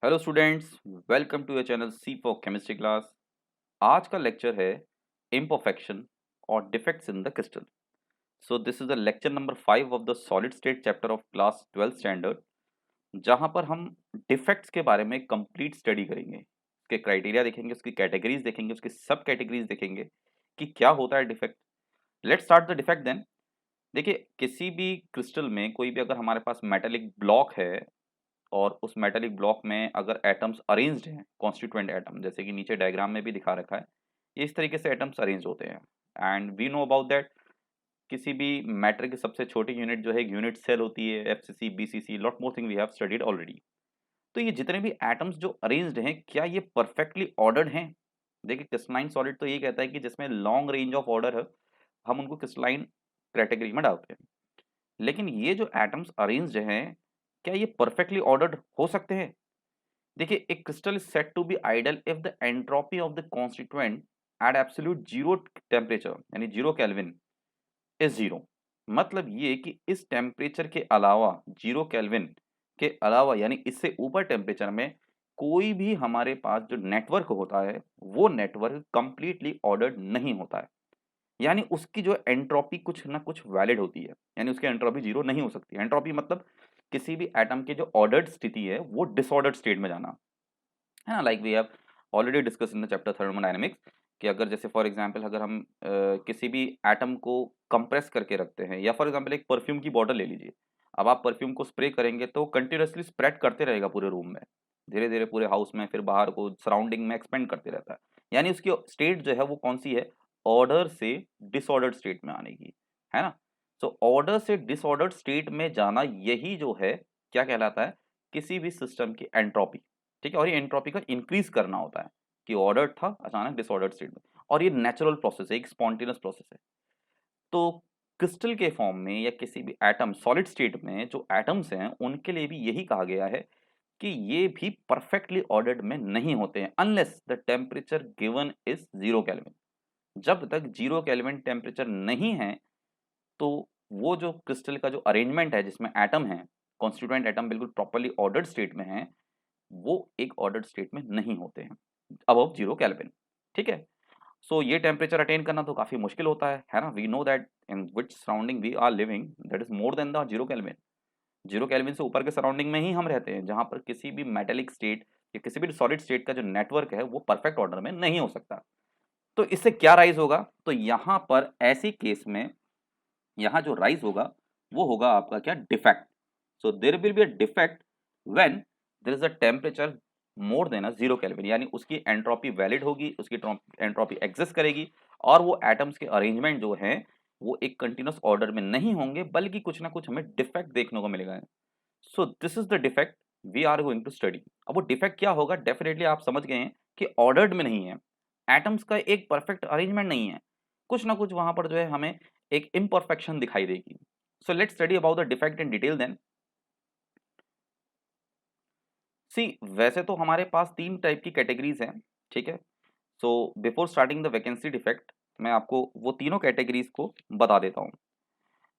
Hello students, welcome to your channel C for chemistry class. आज का lecture है imperfection और defects in the crystal. So this is the lecture number 5 of the solid state chapter of class 12 standard, जहां पर हम defects के बारे में कंप्लीट स्टडी करेंगे। उसके क्राइटेरिया देखेंगे, उसकी कैटेगरीज देखेंगे, उसकी सब कैटेगरीज देखेंगे कि क्या होता है defect. Let's start the defect then. देखिए, किसी भी क्रिस्टल में कोई भी अगर हमारे पास मेटेलिक ब्लॉक है और उस मेटेलिक ब्लॉक में अगर एटम्स अरेंज्ड हैं, कॉन्स्टिट्यूएंट एटम, जैसे कि नीचे डायग्राम में भी दिखा रखा है, ये इस तरीके से एटम्स अरेंज होते हैं। And we know about that, किसी भी मैटर की सबसे छोटी यूनिट जो है एक यूनिट सेल होती है, FCC, BCC, lot more thing we have studied already. तो ये जितने भी एटम्स जो अरेंज्ड हैं, क्या ये परफेक्टली ऑर्डर्ड हैं? देखिए, क्रिस्टलाइन सॉलिड तो ये कहता है कि जिसमें लॉन्ग रेंज ऑफ ऑर्डर है, हम उनको क्रिस्टलाइन कैटेगरी में डालते हैं। लेकिन ये जो एटम्स अरेंज्ड हैं, क्या ये परफेक्टली ऑर्डर्ड हो सकते हैं? देखिए, एक crystal is said to be ideal if the entropy of the constituent at absolute zero temperature, यानी जीरो केल्विन, इज जीरो। मतलब ये कि इस टेम्परेचर के अलावा, जीरो केल्विन के अलावा, यानी इससे ऊपर टेम्परेचर में कोई भी हमारे पास जो नेटवर्क होता है, वो नेटवर्क कंप्लीटली ऑर्डर्ड नहीं होता है। यानी उसकी जो एंट्रोपी कुछ ना कुछ वैलिड होती है, यानी उसकी एंट्रोपी जीरो नहीं हो सकती। एंट्रोपी मतलब किसी भी एटम की जो ऑर्डर्ड स्थिति है वो डिसऑर्डर्ड स्टेट में जाना, है ना। Like we have already discuss in the chapter thermodynamics कि अगर जैसे फॉर एग्जांपल अगर हम किसी भी एटम को कंप्रेस करके रखते हैं, या फॉर एग्जांपल एक परफ्यूम की बॉटल ले लीजिए। अब आप परफ्यूम को स्प्रे करेंगे तो कंटिन्यूअसली स्प्रेड करते रहेगा पूरे रूम में, धीरे धीरे पूरे हाउस में, फिर बाहर को सराउंडिंग में एक्सपेंड करते रहता है। यानी उसकी स्टेट जो है वो कौन सी है? ऑर्डर से डिसऑर्डर्ड स्टेट में आने की, है ना। सो ऑर्डर से डिसऑर्डर्ड स्टेट में जाना, यही जो है क्या कहलाता है? किसी भी सिस्टम की एंट्रोपी। ठीक है, और ये एंट्रोपी का इंक्रीज करना होता है कि ऑर्डर्ड था, अचानक डिसऑर्डर्ड स्टेट में। और ये नेचुरल प्रोसेस है, एक स्पॉन्टेनियस प्रोसेस है। तो क्रिस्टल के फॉर्म में या किसी भी एटम सॉलिड स्टेट में जो एटम्स हैं, उनके लिए भी यही कहा गया है कि ये भी परफेक्टली ऑर्डर्ड में नहीं होते हैं unless the temperature given is zero kelvin. जब तक जीरो केल्विन टेम्परेचर नहीं है, तो वो जो क्रिस्टल का जो अरेंजमेंट है जिसमें एटम है, कॉन्स्टिट्यूएंट एटम बिल्कुल प्रॉपर्ली ऑर्डर्ड स्टेट में है, वो एक ऑर्डर्ड स्टेट में नहीं होते हैं अबव जीरो केल्विन। ठीक है। सो ये टेम्परेचर अटेन करना तो काफी मुश्किल होता है ना। We know that in which surrounding we are living, that is more than the zero kelvin. Zero kelvin से ऊपर के सराउंडिंग में ही हम रहते हैं, जहां पर किसी भी मेटेलिक स्टेट या किसी भी सॉलिड स्टेट का जो नेटवर्क है वो परफेक्ट ऑर्डर में नहीं हो सकता। तो इससे क्या राइज होगा? तो यहाँ पर ऐसी केस में यहाँ जो राइज होगा वो होगा आपका क्या? Defect. So there will be a defect when there is a temperature more than a zero kelvin, यानी उसकी एंट्रोपी वैलिड होगी, उसकी एंट्रोपी एग्जिस्ट करेगी, और वो एटम्स के अरेंजमेंट जो हैं वो एक कंटिन्यूअस ऑर्डर में नहीं होंगे, बल्कि कुछ ना कुछ हमें डिफेक्ट देखने को मिलेगा। So this is the defect we are going to study. अब वो डिफेक्ट क्या होगा? डेफिनेटली आप समझ गए हैं कि ऑर्डर्ड में नहीं है, एटम्स का एक परफेक्ट अरेंजमेंट नहीं है, कुछ ना कुछ वहां पर जो है हमें एक इम्परफेक्शन दिखाई देगी। So let's study about the defect in detail then. See, वैसे तो हमारे पास तीन टाइप की कैटेगरीज हैं, ठीक है। So before starting the vacancy defect, मैं आपको वो तीनों कैटेगरीज को बता देता हूँ।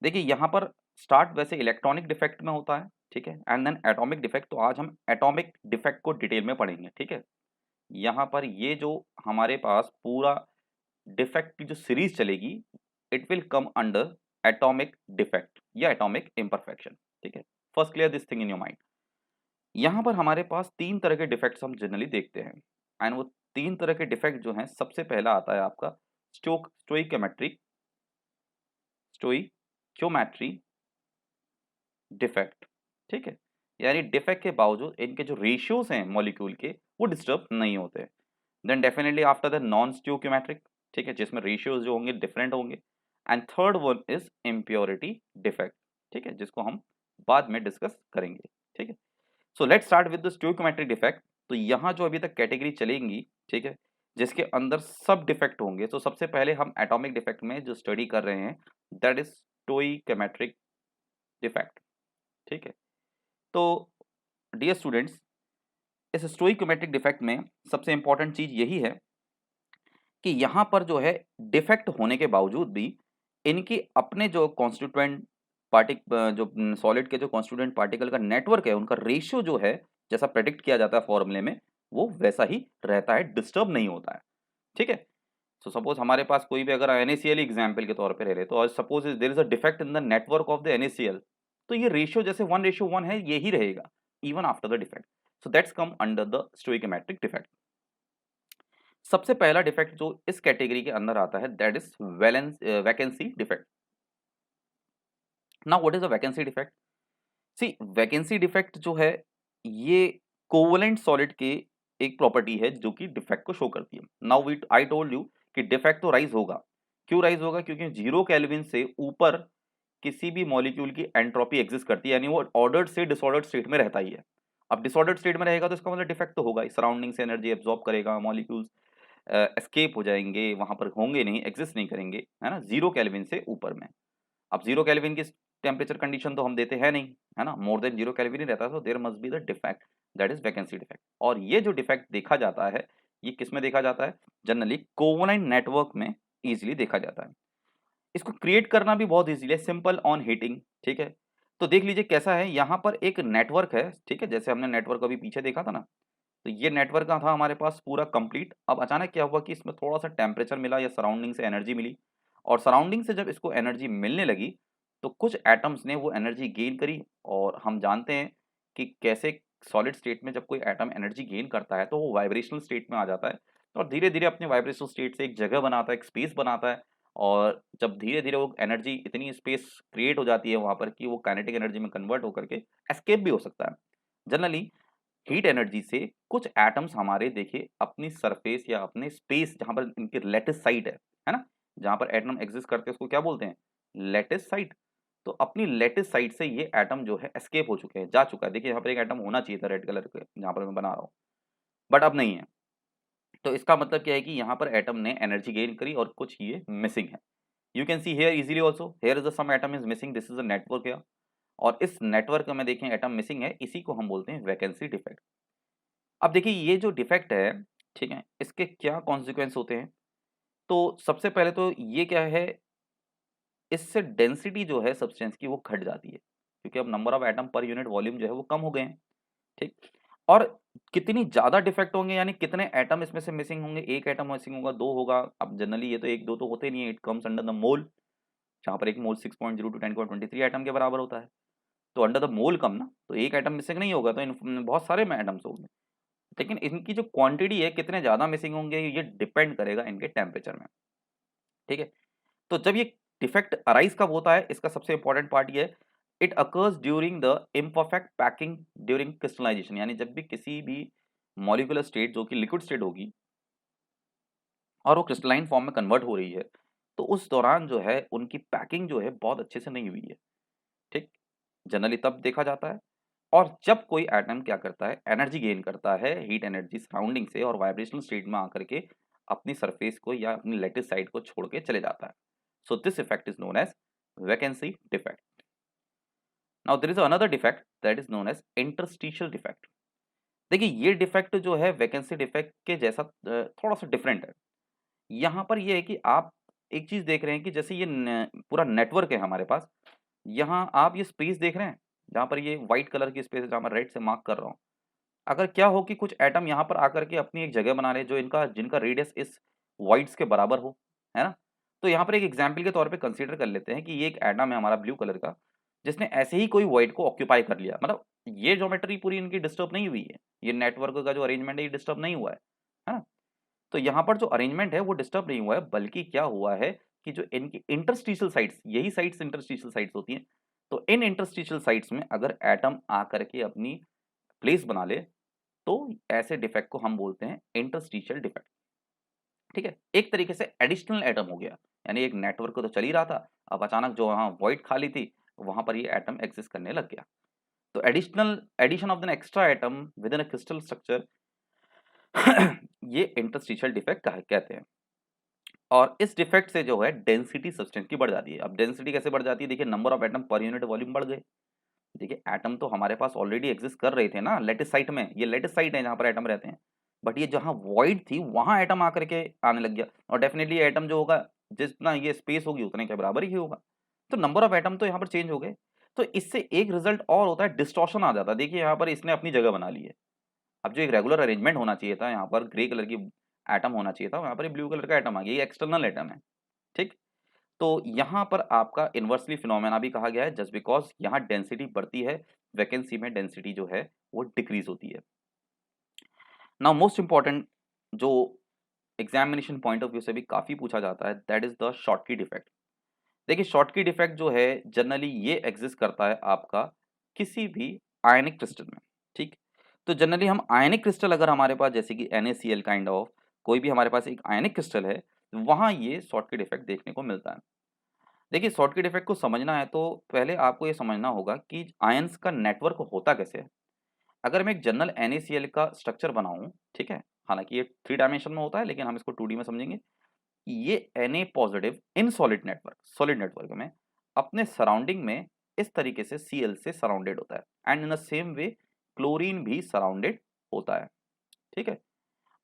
देखिए, यहाँ पर स्टार्ट वैसे इलेक्ट्रॉनिक डिफेक्ट में होता है, ठीक है, एंड देन एटॉमिक डिफेक्ट। तो आज हम एटॉमिक डिफेक्ट को डिटेल में पढ़ेंगे, ठीक है। यहाँ पर ये जो हमारे पास पूरा डिफेक्ट की जो सीरीज चलेगी, it will come under atomic defect या एटॉमिक इम्परफेक्शन, ठीक है। First clear this thing in your mind. यहाँ पर हमारे पास तीन तरह के डिफेक्ट्स हम जनरली देखते हैं, एंड वो तीन तरह के डिफेक्ट जो हैं, सबसे पहला आता है आपका स्टोइकोमेट्रिक स्टोइक्योमेट्री डिफेक्ट, ठीक है। यानी डिफेक्ट के बावजूद इनके जो रेशियोज हैं मॉलिक्यूल के, वो डिस्टर्ब नहीं होते। Then definitely after the non stoichiometric, ठीक है, जिसमें रेशियोज जो होंगे डिफरेंट होंगे। And third one is impurity defect, ठीक है, जिसको हम बाद में डिस्कस करेंगे, ठीक है। So let's start with the stoichiometric defect. तो यहाँ जो अभी तक कैटेगरी चलेंगी, ठीक है, जिसके अंदर सब डिफेक्ट होंगे, तो सबसे पहले हम एटॉमिक डिफेक्ट में जो स्टडी कर रहे हैं, दैट इज स्टोइकोमेट्रिक डिफेक्ट, ठीक है। तो डियर स्टूडेंट्स, इस स्टोइकोमेट्रिक डिफेक्ट में सबसे इंपॉर्टेंट चीज यही है कि यहाँ पर जो है डिफेक्ट होने के बावजूद भी इनकी अपने जो कॉन्स्टिट्यूएंट पार्टिक जो सॉलिड के जो कॉन्स्टिट्यूएंट पार्टिकल का नेटवर्क है, उनका रेशियो जो है जैसा प्रेडिक्ट किया जाता है फॉर्मूले में वो वैसा ही रहता है, डिस्टर्ब नहीं होता है। ठीक है, सो सपोज हमारे पास कोई भी अगर NaCl एग्जाम्पल के तौर पे ले रहे तो, और suppose there is a defect in the network of the NaCl, तो ये रेशियो जैसे 1:1 है ये ही रहेगा even after the defect. So that's come under the stoichiometric defect. सबसे पहला डिफेक्ट जो इस कैटेगरी के अंदर आता है that is vacancy defect. Now what is a vacancy defect? See, vacancy defect जो है ये कोवलेंट सॉलिड की एक प्रॉपर्टी है जो कि डिफेक्ट को शो करती है। Now we I told you कि डिफेक्ट तो राइज होगा। क्यों राइज होगा? क्योंकि 0 केल्विन से ऊपर किसी भी मॉलिक्यूल की एंट्रोपी एग्जिस्ट करती है, यानी वो ऑर्डर्ड से डिसऑर्डर्ड स्टेट में रहता ही है। अब डिसऑर्डर्ड स्टेट में रहेगा तो इसका मतलब डिफेक्ट तो होगा ही, सराउंडिंग से एनर्जी एब्जॉर्ब करेगा, मॉलिक्यूल्स एस्केप हो जाएंगे, वहां पर होंगे नहीं, एग्जिस्ट नहीं करेंगे, है ना, 0 केल्विन से ऊपर में। अब 0 केल्विन की टेम्परेचर कंडीशन तो हम देते हैं नहीं, है ना, मोर देन 0 केल्विन ही रहता है, तो there must be the defect, that is vacancy defect. और ये जो डिफेक्ट देखा जाता है ये किस में देखा जाता है? जनरली कोवलेंट नेटवर्क में इजीली देखा जाता है। इसको क्रिएट करना भी बहुत इजीली है, सिंपल ऑन हीटिंग। ठीक है, तो देख लीजिए कैसा है, यहाँ पर एक नेटवर्क है, ठीक है, जैसे हमने नेटवर्क अभी पीछे देखा था ना, तो ये नेटवर्क का था हमारे पास पूरा कंप्लीट। अब अचानक क्या हुआ कि इसमें थोड़ा सा टेम्परेचर मिला या सराउंडिंग से एनर्जी मिली, और सराउंडिंग से जब इसको एनर्जी मिलने लगी तो कुछ एटम्स ने वो एनर्जी गेन करी। और हम जानते हैं कि कैसे सॉलिड स्टेट में जब कोई एटम एनर्जी गेन करता है तो वो वाइब्रेशनल स्टेट में आ जाता है, और धीरे धीरे अपने वाइब्रेशनल स्टेट से एक जगह बनाता है, एक स्पेस बनाता है। और जब धीरे धीरे वो एनर्जी, इतनी स्पेस क्रिएट हो जाती है वहां पर कि वो काइनेटिक एनर्जी में कन्वर्ट होकर के एस्केप भी हो सकता है। जनरली हीट एनर्जी से कुछ एटम्स हमारे देखिए अपनी सरफेस या अपने स्पेस जहां पर इनकी लेटिस साइट है ना, जहां पर एटम एग्जिस्ट करते हैं उसको क्या बोलते हैं? Lattice site. तो अपनी लेटिस साइट से ये एटम जो है एस्केप हो चुके हैं, जा चुका है। देखिए यहाँ पर एक एटम होना चाहिए था रेड कलर के जहां पर मैं बना रहा हूँ, बट अब नहीं है। तो इसका मतलब क्या है कि यहाँ पर एटम ने एनर्जी गेन करी और कुछ ये मिसिंग है। You can see here easily also, here is some atom is missing, this is a network here. और इस नेटवर्क में देखें एटम मिसिंग है, इसी को हम बोलते हैं वैकेंसी डिफेक्ट। अब देखिए ये जो डिफेक्ट है, ठीक है, इसके क्या कॉन्सिक्वेंस होते हैं? तो सबसे पहले तो ये क्या है, इससे डेंसिटी जो है सब्सटेंस की वो घट जाती है, क्योंकि अब नंबर ऑफ एटम पर यूनिट वॉल्यूम जो है वो कम हो गए हैं। ठीक, और कितनी ज्यादा डिफेक्ट होंगे, यानी कितने एटम इसमें से मिसिंग होंगे? एक एटम मिसिंग होगा, दो होगा। अब जनरली ये तो एक दो तो होते नहीं है, it comes under the mole, जहां पर एक मोल 6.0 टू 10.23 एटम के बराबर होता है। तो अंडर द मोल कम ना, तो एक एटम मिसिंग नहीं होगा, तो बहुत सारे में एटम्स होंगे। लेकिन इनकी जो क्वांटिटी है, कितने ज्यादा मिसिंग होंगे, ये डिपेंड करेगा इनके टेम्परेचर में। ठीक है, तो जब ये डिफेक्ट अराइज कब होता है, इसका सबसे इंपॉर्टेंट पार्ट ये है, it occurs during the imperfect packing during crystallization. यानी जब भी किसी भी मॉलिक्यूलर स्टेट जो कि लिक्विड स्टेट होगी और वो क्रिस्टलाइन फॉर्म में कन्वर्ट हो रही है, तो उस दौरान जो है उनकी पैकिंग जो है बहुत अच्छे से नहीं हुई है। ठीक, जनरली तब देखा जाता है। और जब कोई एटम क्या करता है, एनर्जी गेन करता है, हीट एनर्जी सराउंडिंग से, और वाइब्रेशनल स्टेट में आकर के अपनी सरफेस को या अपनी लेटिस साइड को छोड़ के चले जाता है। So this effect is known as vacancy defect. Now there is another defect that is known as interstitial defect. देखिए ये डिफेक्ट जो है वैकेंसी डिफेक्ट के जैसा थोड़ा सा डिफरेंट है। यहाँ पर ये है कि आप एक चीज देख रहे हैं कि जैसे ये पूरा नेटवर्क है हमारे पास, यहाँ आप ये स्पेस देख रहे हैं, जहाँ पर ये व्हाइट कलर की स्पेस है, जहाँ मैं रेड से मार्क कर रहा हूँ। अगर क्या हो कि कुछ एटम यहाँ पर आकर के अपनी एक जगह बना रहे जो इनका जिनका रेडियस इस वाइड्स के बराबर हो, है ना, तो यहाँ पर एक एग्जाम्पल के तौर पे कंसीडर कर लेते हैं कि ये एक एटम है हमारा ब्लू कलर का, जिसने ऐसे ही कोई वाइड को ऑक्यूपाई कर लिया। मतलब ये ज्योमेट्री पूरी इनकी डिस्टर्ब नहीं हुई है, ये नेटवर्क का जो अरेंजमेंट है ये डिस्टर्ब नहीं हुआ है ना। तो यहाँ पर जो अरेंजमेंट है वो डिस्टर्ब नहीं हुआ है, बल्कि क्या हुआ है कि जो इनकी इंटरस्टिशियल साइट्स, यही साइट्स इंटरस्टिशियल साइट्स होती हैं, तो इन इंटरस्टिशियल साइट्स में अगर एटम आकर के अपनी प्लेस बना ले, तो ऐसे डिफेक्ट को हम बोलते हैं इंटरस्टिशियल डिफेक्ट। ठीक है, एक तरीके से एडिशनल एटम हो गया, यानी एक नेटवर्क तो चल ही रहा था, अब अचानक जो वहाँ वॉइड खाली थी वहां पर ये एटम एग्जिस्ट करने लग गया। तो additional addition of an extra atom within a crystal structure ये इंटरस्टिशियल डिफेक्ट कहते हैं। और इस डिफेक्ट से जो है डेंसिटी सब्सटेंस की बढ़ जाती है। अब डेंसिटी कैसे बढ़ जाती है? देखिए नंबर ऑफ एटम पर यूनिट वॉल्यूम बढ़ गए। देखिए एटम तो हमारे पास ऑलरेडी एग्जिस्ट कर रहे थे ना लेटिस साइट में, ये लेटिस साइट है जहाँ पर एटम रहते हैं, बट ये जहाँ वॉइड थी वहां एटम आकर के आने लग गया, और डेफिनेटली एटम जो होगा जितना ये स्पेस होगी उतने के बराबर ही होगा। तो नंबर ऑफ एटम तो यहाँ पर चेंज हो गए। तो इससे एक रिजल्ट और होता है, डिस्टॉर्शन आ जाता है। देखिए यहाँ पर इसने अपनी जगह बना ली है। अब जो एक रेगुलर अरेंजमेंट होना चाहिए था, यहाँ पर ग्रे कलर की एटम होना चाहिए था, यहाँ पर ब्लू कलर का एटम आ गया, ये एक्सटर्नल एटम है। ठीक, तो यहाँ पर आपका इन्वर्सली फिनोमेना भी कहा गया है, जस्ट बिकॉज यहाँ डेंसिटी बढ़ती है, वैकेंसी में डेंसिटी जो है वो डिक्रीज होती है। नाउ मोस्ट इंपॉर्टेंट जो एग्जामिनेशन पॉइंट ऑफ व्यू से भी काफी पूछा जाता है, that is the Schottky defect. देखिए शॉर्टकी डिफेक्ट जो है जनरली ये एग्जिस्ट करता है आपका किसी भी आयनिक क्रिस्टल में। ठीक, तो जनरली हम आयनिक क्रिस्टल अगर हमारे पास जैसे कि NaCl काइंड ऑफ कोई भी हमारे पास एक आयनिक क्रिस्टल है, वहां ये शॉर्टकी डिफेक्ट देखने को मिलता है। देखिए शॉर्टकी इफेक्ट को समझना है तो पहले आपको ये समझना होगा कि आयंस का नेटवर्क होता कैसे है। अगर मैं एक जनरल NaCl का स्ट्रक्चर बनाऊं, ठीक है, हालांकि ये 3 डायमेंशन में होता है लेकिन हम इसको 2D में समझेंगे। ये Na positive in solid network में अपने सराउंडिंग में इस तरीके से Cl से सराउंडेड होता है, and in the same way chlorine भी सराउंडेड होता है। ठीक है,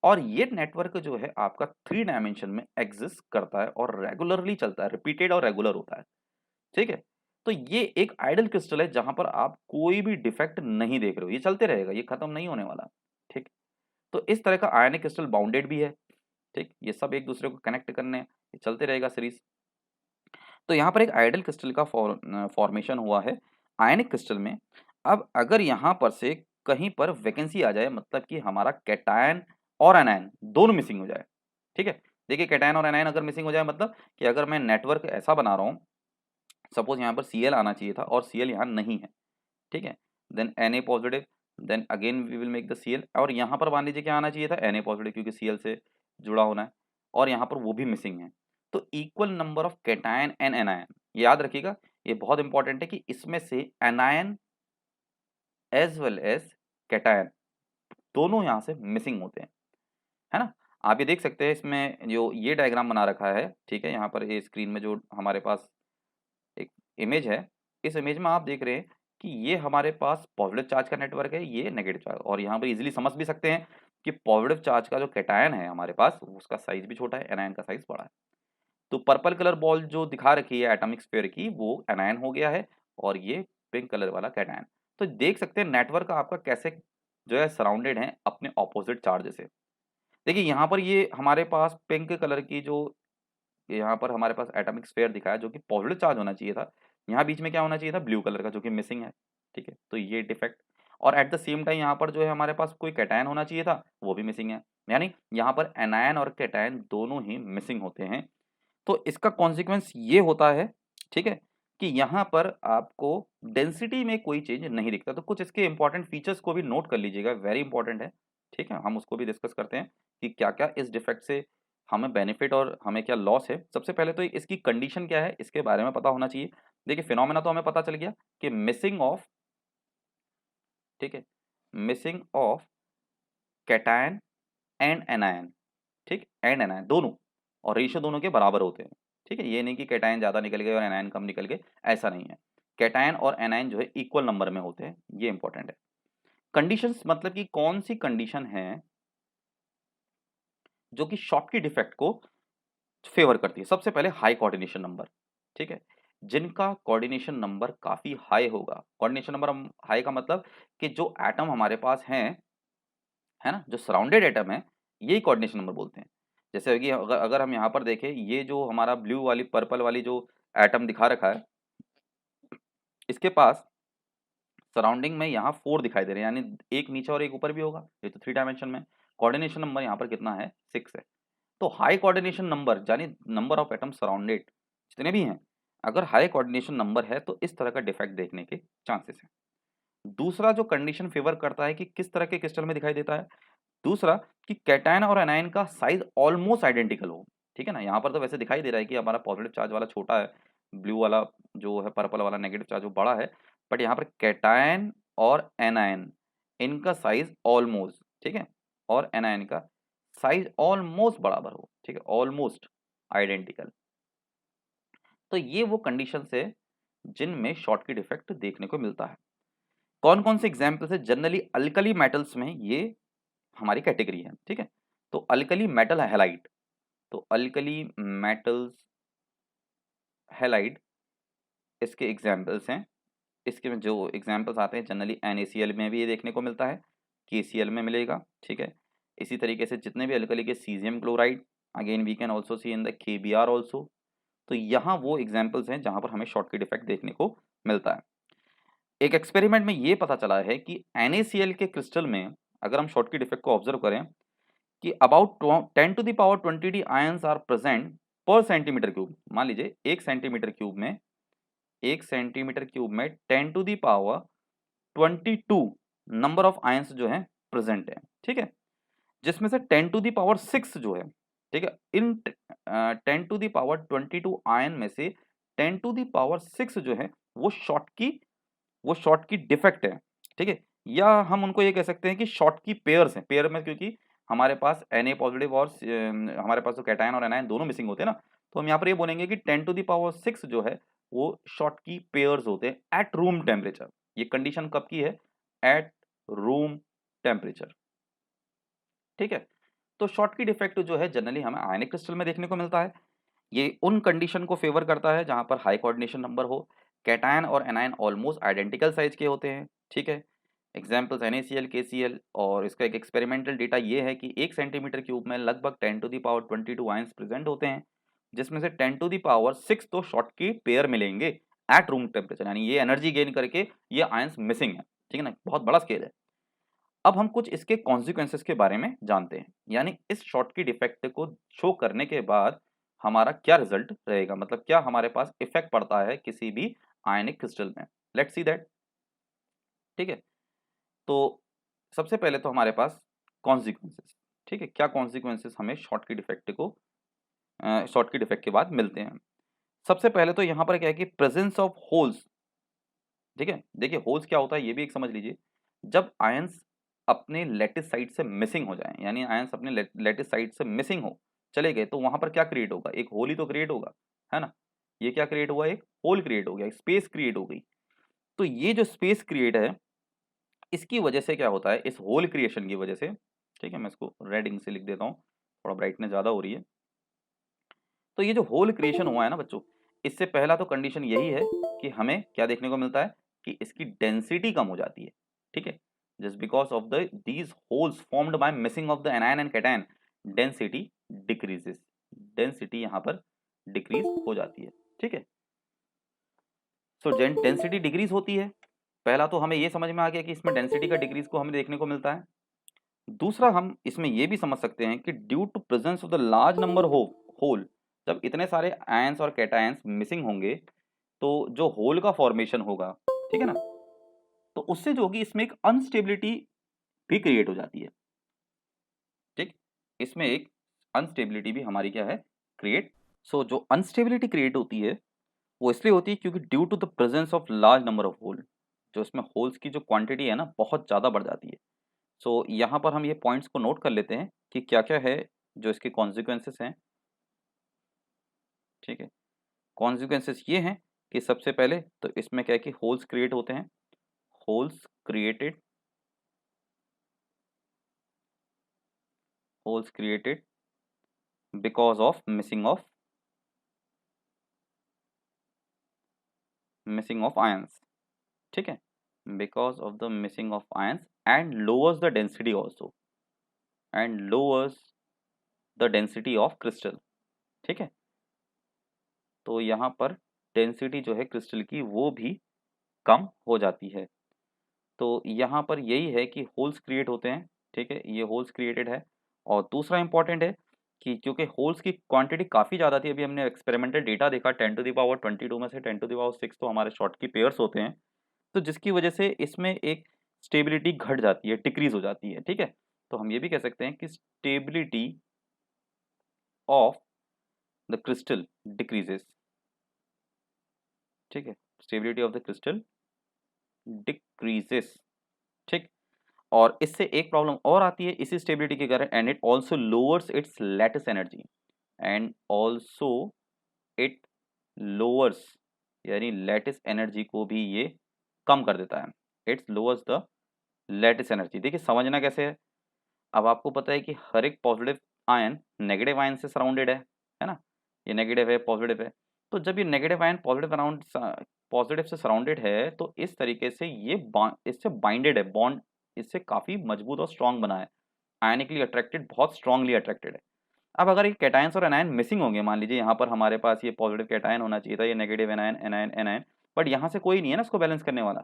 और ये नेटवर्क जो है आपका 3 डायमेंशन में एग्जिस्ट करता है और रेगुलरली चलता है, रिपीटेड और रेगुलर होता है। ठीक है, तो ये एक आइडल क्रिस्टल है जहां पर आप कोई भी डिफेक्ट नहीं देख रहे हो, ये चलते रहेगा, ये खत्म नहीं होने वाला। ठीक, तो इस तरह का आयनिक क्रिस्टल बाउंडेड भी है। ठीक, ये सब एक दूसरे को कनेक्ट करने, ये चलते रहेगा सीरीज। तो यहाँ पर एक आइडल क्रिस्टल का फॉर्मेशन हुआ है आयनिक क्रिस्टल में। अब अगर यहाँ पर से कहीं पर वैकेंसी आ जाए, मतलब कि हमारा कैटायन और एनायन दोनों मिसिंग हो जाए। ठीक है, देखिए कैटायन और एनायन अगर मिसिंग हो जाए, मतलब कि अगर मैं नेटवर्क ऐसा बना रहा हूँ, सपोज यहाँ पर Cl आना चाहिए था और Cl यहाँ नहीं है। ठीक है, then Na positive, then again we will make the Cl, और यहाँ पर मान लीजिए क्या आना चाहिए था, Na पॉजिटिव, क्योंकि Cl से जुड़ा होना है, और यहाँ पर वो भी मिसिंग है। तो equal number of cation and anion, याद रखिएगा ये बहुत इंपॉर्टेंट है कि इसमें से anion as well as cation दोनों यहाँ से मिसिंग होते हैं, है ना। आप ये देख सकते हैं इसमें जो ये डायग्राम बना रखा है, ठीक है, यहाँ पर ये स्क्रीन में जो हमारे पास एक इमेज है, इस इमेज में आप देख रहे हैं कि ये हमारे पास पॉजिटिव चार्ज का नेटवर्क है, ये नेगेटिव चार्ज, और यहाँ पर इजीली समझ भी सकते हैं कि पॉजिटिव चार्ज का जो कैटायन है हमारे पास, उसका साइज भी छोटा है, एनायन का साइज बड़ा है। तो पर्पल कलर बॉल जो दिखा रखी है एटॉमिक स्फीयर की, वो एनायन हो गया है, और ये पिंक कलर वाला कैटायन। तो देख सकते हैं नेटवर्क आपका कैसे जो है सराउंडेड है अपने ऑपोजिट चार्ज से। देखिए यहाँ पर ये हमारे पास पिंक कलर की जो यहाँ पर हमारे पास एटॉमिक स्फीयर दिखाया जो कि पॉजिटिव चार्ज होना चाहिए था, यहाँ बीच में क्या होना चाहिए था, ब्लू कलर का, जो कि मिसिंग है। ठीक है, तो ये डिफेक्ट, और एट द सेम टाइम यहाँ पर जो है हमारे पास कोई कैटायन होना चाहिए था, वो भी मिसिंग है, यानी यहाँ पर एनायन और कैटायन दोनों ही मिसिंग होते हैं। तो इसका कॉन्सिक्वेंस ये होता है, ठीक है, कि यहाँ पर आपको डेंसिटी में कोई चेंज नहीं दिखता। तो कुछ इसके इंपॉर्टेंट फीचर्स को भी नोट कर लीजिएगा, वेरी इंपॉर्टेंट है। ठीक है, हम उसको भी डिस्कस करते हैं कि क्या क्या इस डिफेक्ट से हमें बेनिफिट और हमें क्या लॉस है। सबसे पहले तो इसकी कंडीशन क्या है, इसके बारे में पता होना चाहिए। देखिए फिनोमेना तो हमें पता चल गया कि मिसिंग ऑफ, ठीक है, missing of cation and anion, ठीक, एंड एनायन दोनों, और रेशियो दोनों के बराबर होते हैं। ठीक है, ये नहीं कि कैटायन ज़्यादा निकल गए और एनायन कम निकल गए, ऐसा नहीं है। कैटायन और एनायन जो है इक्वल नंबर में होते हैं, ये इंपॉर्टेंट है। कंडीशंस मतलब कि कौन सी कंडीशन है जो कि शॉटकी डिफेक्ट को फेवर करती है। सबसे पहले हाई कोऑर्डिनेशन नंबर, ठीक है, जिनका कोऑर्डिनेशन नंबर काफी हाई होगा। कोऑर्डिनेशन नंबर हम हाई का मतलब कि जो एटम हमारे पास हैं, है ना, जो सराउंडेड एटम है, यही कोऑर्डिनेशन नंबर बोलते हैं। जैसे कि अगर अगर हम यहाँ पर देखें, ये जो हमारा ब्लू वाली पर्पल वाली जो एटम दिखा रखा है, इसके पास सराउंडिंग में यहाँ 4 दिखाई दे रहे हैं, यानी एक नीचे और एक ऊपर भी होगा, ये तो 3 डायमेंशन में। कोऑर्डिनेशन नंबर यहाँ पर कितना है, 6 है। तो हाई कोऑर्डिनेशन नंबर यानी नंबर ऑफ एटम सराउंडेड जितने भी हैं, अगर हाई कोऑर्डिनेशन नंबर है तो इस तरह का डिफेक्ट देखने के चांसेस हैं। दूसरा जो कंडीशन फेवर करता है कि किस तरह के क्रिस्टल में दिखाई देता है, दूसरा कि कैटायन और एनायन का साइज ऑलमोस्ट आइडेंटिकल हो। ठीक है ना, यहाँ पर तो वैसे दिखाई दे रहा है कि हमारा पॉजिटिव चार्ज वाला छोटा है, ब्लू वाला जो है पर्पल वाला नेगेटिव चार्ज वो बड़ा है, बट यहाँ पर कैटायन और एनायन इनका साइज ऑलमोस्ट, ठीक है, और एनायन का साइज ऑलमोस्ट बराबर हो, ठीक है, ऑलमोस्ट आइडेंटिकल। तो ये वो कंडीशंस है जिनमें शॉर्टकट इफेक्ट देखने को मिलता है। कौन कौन से एग्जाम्पल्स है, जनरली अल्कली मेटल्स में ये हमारी कैटेगरी है। ठीक है, तो अल्कली मेटल हैलाइड, तो अल्कली मेटल्स हैलाइड इसके एग्जाम्पल्स हैं इसके में जो एग्जाम्पल्स आते हैं जनरली NaCl में भी ये देखने को मिलता है, KCl में मिलेगा, ठीक है। इसी तरीके से जितने भी अल्कली के cesium chloride, again we can also see in the KBr also. तो यहाँ वो एग्जाम्पल्स हैं जहाँ पर हमें शॉर्टकट इफेक्ट देखने को मिलता है। एक एक्सपेरिमेंट में ये पता चला है कि NaCl के क्रिस्टल में अगर हम शॉर्टकट इफेक्ट को ऑब्जर्व करें कि अबाउट 10⁻20 आयंस आर प्रेजेंट पर सेंटीमीटर क्यूब। मान लीजिए 1 सेंटीमीटर क्यूब में 10⁻22 नंबर ऑफ आयंस जो है प्रेजेंट है, ठीक है। जिसमें से 10⁻6 जो है, ठीक है, इन 10⁻22 आयन में से 10⁻6 जो है वो शॉर्ट की डिफेक्ट है, ठीक है। या हम उनको ये कह सकते हैं कि शॉर्ट की पेयर्स हैं। पेयर में क्योंकि हमारे पास Na पॉजिटिव और हमारे पास तो कैटायन और एनायन दोनों मिसिंग होते हैं ना, तो हम यहाँ पर ये बोलेंगे कि 10⁻6 जो है वो शॉर्ट की पेयर्स होते हैं एट रूम टेम्परेचर। ये कंडीशन कब की है? एट रूम टेम्परेचर, ठीक है। तो शॉर्ट की डिफेक्ट जो है जनरली हमें आयनिक क्रिस्टल में देखने को मिलता है। ये उन कंडीशन को फेवर करता है जहां पर हाई कोऑर्डिनेशन नंबर हो, कैटायन और एनायन ऑलमोस्ट आइडेंटिकल साइज के होते हैं, ठीक है। Examples NaCl, KCl। और इसका एक एक्सपेरिमेंटल डेटा ये है कि 1 सेंटीमीटर क्यूब में लगभग 10⁻22 आयंस प्रेजेंट होते हैं, जिसमें से 10⁻6 तो शॉर्ट की पेयर मिलेंगे एट रूम टेम्परेचर, यानी ये एनर्जी गेन करके ये आयंस मिसिंग है, ठीक है ना, बहुत बड़ा स्केल है। अब हम कुछ इसके कॉन्सिक्वेंसेस के बारे में जानते हैं, यानी इस शॉर्टकट इफेक्ट को शो करने के बाद हमारा क्या रिजल्ट रहेगा, मतलब क्या हमारे पास इफेक्ट पड़ता है किसी भी आयनिक क्रिस्टल में। लेट्स सी दैट, ठीक है। तो सबसे पहले तो हमारे पास कॉन्सिक्वेंसेस, ठीक है, क्या कॉन्सिक्वेंसेस हमें शॉर्टकट इफेक्ट को शॉर्टकट इफेक्ट के बाद मिलते हैं। सबसे पहले तो यहाँ पर क्या है कि प्रेजेंस ऑफ होल्स, ठीक है। देखिए होल्स क्या होता है ये भी एक समझ लीजिए। जब आयंस अपने लैटिस साइड से मिसिंग हो जाएं, यानी आयंस अपने लैटिस साइड से मिसिंग हो चले गए, तो वहां पर क्या क्रिएट होगा? एक होल ही तो क्रिएट होगा, है ना। ये क्या क्रिएट हुआ? एक होल क्रिएट हो गया, स्पेस क्रिएट हो गई। तो ये जो स्पेस क्रिएट है इसकी वजह से क्या होता है, इस होल क्रिएशन की वजह से, ठीक है, मैं इसको रेड इंक से लिख देता हूँ, थोड़ा ब्राइटनेस ज़्यादा हो रही है। तो ये जो होल क्रिएशन हुआ है ना बच्चों, इससे पहला तो कंडीशन यही है कि हमें क्या देखने को मिलता है कि इसकी डेंसिटी कम हो जाती है, ठीक है। Just because of the these holes formed by missing of the anion and cation, density decreases, density यहाँ पर डिक्रीज हो जाती है, ठीक है। सो डेंसिटी डिक्रीज होती है। पहला तो हमें ये समझ में आ गया कि इसमें डेंसिटी का डिक्रीज को हमें देखने को मिलता है। दूसरा हम इसमें ये भी समझ सकते हैं कि due to presence of the large number hole, जब इतने सारे आयंस और कैटायंस मिसिंग होंगे तो जो होल का फॉर्मेशन होगा, ठीक है ना, तो उससे जो होगी इसमें एक अनस्टेबिलिटी भी क्रिएट हो जाती है, ठीक। इसमें एक अनस्टेबिलिटी भी हमारी क्या है, क्रिएट। सो जो अनस्टेबिलिटी क्रिएट होती है वो इसलिए होती है क्योंकि due to the presence of large number of hole, जो इसमें होल्स की जो क्वांटिटी है ना बहुत ज़्यादा बढ़ जाती है। सो यहाँ पर हम ये पॉइंट्स को नोट कर लेते हैं कि क्या क्या है जो इसके कॉन्सिक्वेंसेस हैं, ठीक है। कॉन्सिक्वेंसेस ये हैं कि सबसे पहले तो इसमें क्या है कि होल्स क्रिएट होते हैं, holes created, holes created because of missing of ions, ठीक है, because of the missing of ions and lowers the density also, and lowers the density of crystal, ठीक है। तो यहाँ पर डेंसिटी जो है क्रिस्टल की वो भी कम हो जाती है। तो यहाँ पर यही है कि होल्स क्रिएट होते हैं, ठीक है, ये होल्स क्रिएटेड है। और दूसरा इंपॉर्टेंट है कि क्योंकि होल्स की क्वांटिटी काफ़ी ज़्यादा थी, अभी हमने एक्सपेरिमेंटल डेटा देखा 10⁻22 में से 10⁻6 तो हमारे शॉर्ट की पेयर्स होते हैं, तो जिसकी वजह से इसमें एक स्टेबिलिटी घट जाती है, डिक्रीज हो जाती है, ठीक है। तो हम ये भी कह सकते हैं कि stability of the crystal decreases, ठीक है, stability of the crystal decreases, ठीक। और इससे एक प्रॉब्लम और आती है इसी स्टेबिलिटी के कारण, and it also lowers it's lattice energy, and also it lowers, यानी लैटिस एनर्जी को भी ये कम कर देता है। It's lowers the lattice energy. देखिए समझना कैसे है, अब आपको पता है कि हर एक पॉजिटिव आयन नेगेटिव आयन से सराउंडेड है ना, ये नेगेटिव है पॉजिटिव है। तो जब ये negative ion positive around positive से सराउंडेड है तो इस तरीके से ये इससे बाइंडेड है, बॉन्ड इससे काफ़ी मजबूत और स्ट्रांग बना है, आयनिकली अट्रैक्टेड, बहुत स्ट्रांगली अट्रैक्टेड है। अब अगर ये कैटायंस और एनायन मिसिंग होंगे, मान लीजिए यहाँ पर हमारे पास ये पॉजिटिव कैटायन होना चाहिए था, ये negative anion anion anion, but यहाँ से कोई नहीं है ना इसको बैलेंस करने वाला,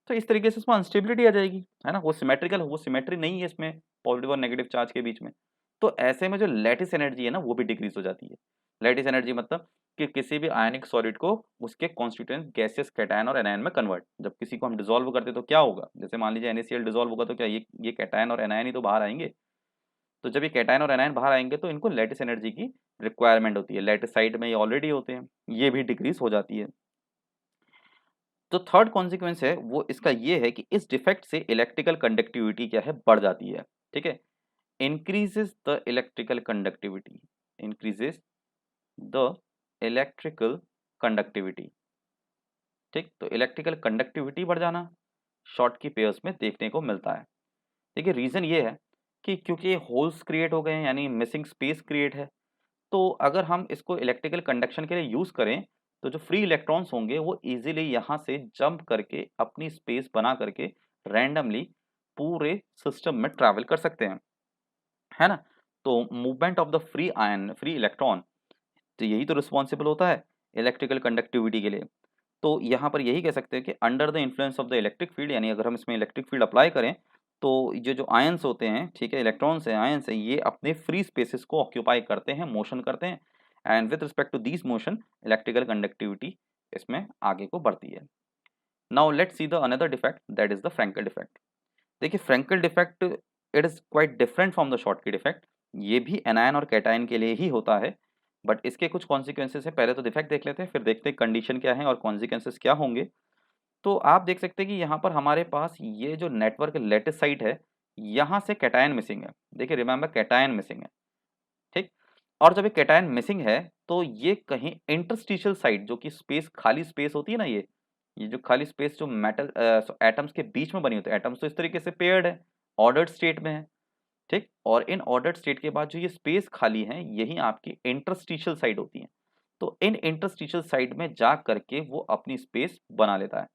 तो इस तरीके से इसमें अनस्टेबिलिटी आ जाएगी, है ना, वो सिमेट्रिकल, वो सिमेट्री नहीं है इसमें पॉजिटिव और नेगेटिव चार्ज के बीच में। तो ऐसे में जो लैटिस एनर्जी है ना वो भी डिक्रीज हो जाती है। लैटिस एनर्जी मतलब कि किसी भी आयनिक सॉलिड को उसके कॉन्स्टिट्यूएंट गैसेस कैटायन और एनायन में कन्वर्ट, जब किसी को हम डिसॉल्व करते तो क्या होगा, जैसे मान लीजिए NaCl डिसॉल्व होगा तो क्या ये कैटायन और एनायन ही तो बाहर आएंगे। तो जब ये कैटायन और एनायन बाहर आएंगे तो इनको लैटिस एनर्जी की रिक्वायरमेंट होती है, लैटिस साइड में ये ऑलरेडी होते हैं, ये भी डिक्रीज हो जाती है। तो थर्ड कॉन्सिक्वेंस है वो इसका ये है कि इस डिफेक्ट से इलेक्ट्रिकल कंडक्टिविटी क्या है, बढ़ जाती है। ठीक है, increases the electrical conductivity, increases the electrical conductivity। ठीक, तो इलेक्ट्रिकल कंडक्टिविटी बढ़ जाना शॉर्ट की पेयर्स में देखने को मिलता है। देखिए रीजन ये है कि क्योंकि होल्स क्रिएट हो गए हैं, यानी मिसिंग स्पेस क्रिएट है, तो अगर हम इसको इलेक्ट्रिकल कंडक्शन के लिए यूज करें तो जो फ्री इलेक्ट्रॉन्स होंगे वो इजीली यहाँ से जंप करके अपनी स्पेस बना करके रैंडमली पूरे सिस्टम में ट्रैवल कर सकते हैं, है ना। तो movement of the free ion, free electron, तो यही तो रिस्पॉन्सिबल होता है इलेक्ट्रिकल कंडक्टिविटी के लिए। तो यहाँ पर यही कह सकते हैं कि under the influence of the electric field, यानी अगर हम इसमें इलेक्ट्रिक फील्ड अप्लाई करें तो ये जो आयंस होते हैं, ठीक है, इलेक्ट्रॉन्स हैं, आयंस हैं, ये अपने फ्री स्पेसेस को ऑक्यूपाई करते हैं, मोशन करते हैं, and with respect to this motion electrical conductivity इसमें आगे को बढ़ती है। Now let's see the another defect, that is the Frenkel defect. देखिए Frenkel defect it is quite different from the Schottky defect, ये भी एनायन और कैटायन के लिए ही होता है, बट इसके कुछ कॉन्सिक्वेंसेस है। पहले तो डिफेक्ट देख लेते हैं, फिर देखते हैं कंडीशन क्या है और कॉन्सिक्वेंसेस क्या होंगे। तो आप देख सकते हैं कि यहाँ पर हमारे पास ये जो नेटवर्क लेटिस साइट है, यहाँ से कैटायन मिसिंग है। देखिए रिमेंबर कैटायन मिसिंग है, ठीक, और जब ये कैटायन मिसिंग है तो ये कहीं इंटरस्टिशियल साइट, जो कि स्पेस, खाली स्पेस होती है ना, ये जो खाली स्पेस जो मेटल एटम्स के बीच में बनी होती है, एटम्स तो इस तरीके से पेयर्ड है, ऑर्डर्ड स्टेट में है, ठीक, और इन ऑर्डर्ड स्टेट के बाद जो ये स्पेस खाली है यही आपकी इंटरस्टिशियल साइट होती है। तो इन इंटरस्टिशियल साइट में जा करके वो अपनी स्पेस बना लेता है।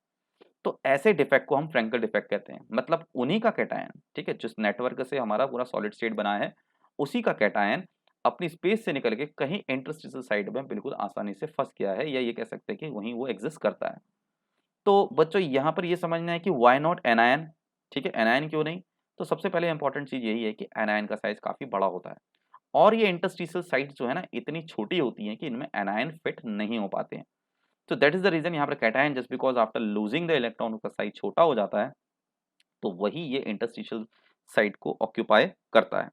तो ऐसे डिफेक्ट को हम फ्रैंकल डिफेक्ट कहते हैं, मतलब उन्हीं का कैटायन, ठीक है, जिस नेटवर्क से हमारा पूरा सॉलिड स्टेट बना है, उसी का कैटायन अपनी स्पेस से निकल के कहीं इंटरस्टिशियल साइड में बिल्कुल आसानी से फंस गया है, या ये कह सकते हैं कि वहीं वो एग्जिस्ट करता है। तो बच्चों यहाँ पर ये समझना है कि वाई नॉट एनायन, ठीक है, एनायन क्यों नहीं। तो सबसे पहले इंपॉर्टेंट चीज यही है कि एनायन का साइज काफी बड़ा होता है, और ये इंटरस्टिशियल साइट्स जो है ना इतनी छोटी होती हैं कि इनमें एनायन फिट नहीं हो पाते हैं। तो दैट इज द रीजन यहाँ पर cation just because after losing the electron का साइज छोटा हो जाता है, तो वही ये इंटरस्टिशियल साइट को ऑक्यूपाई करता है।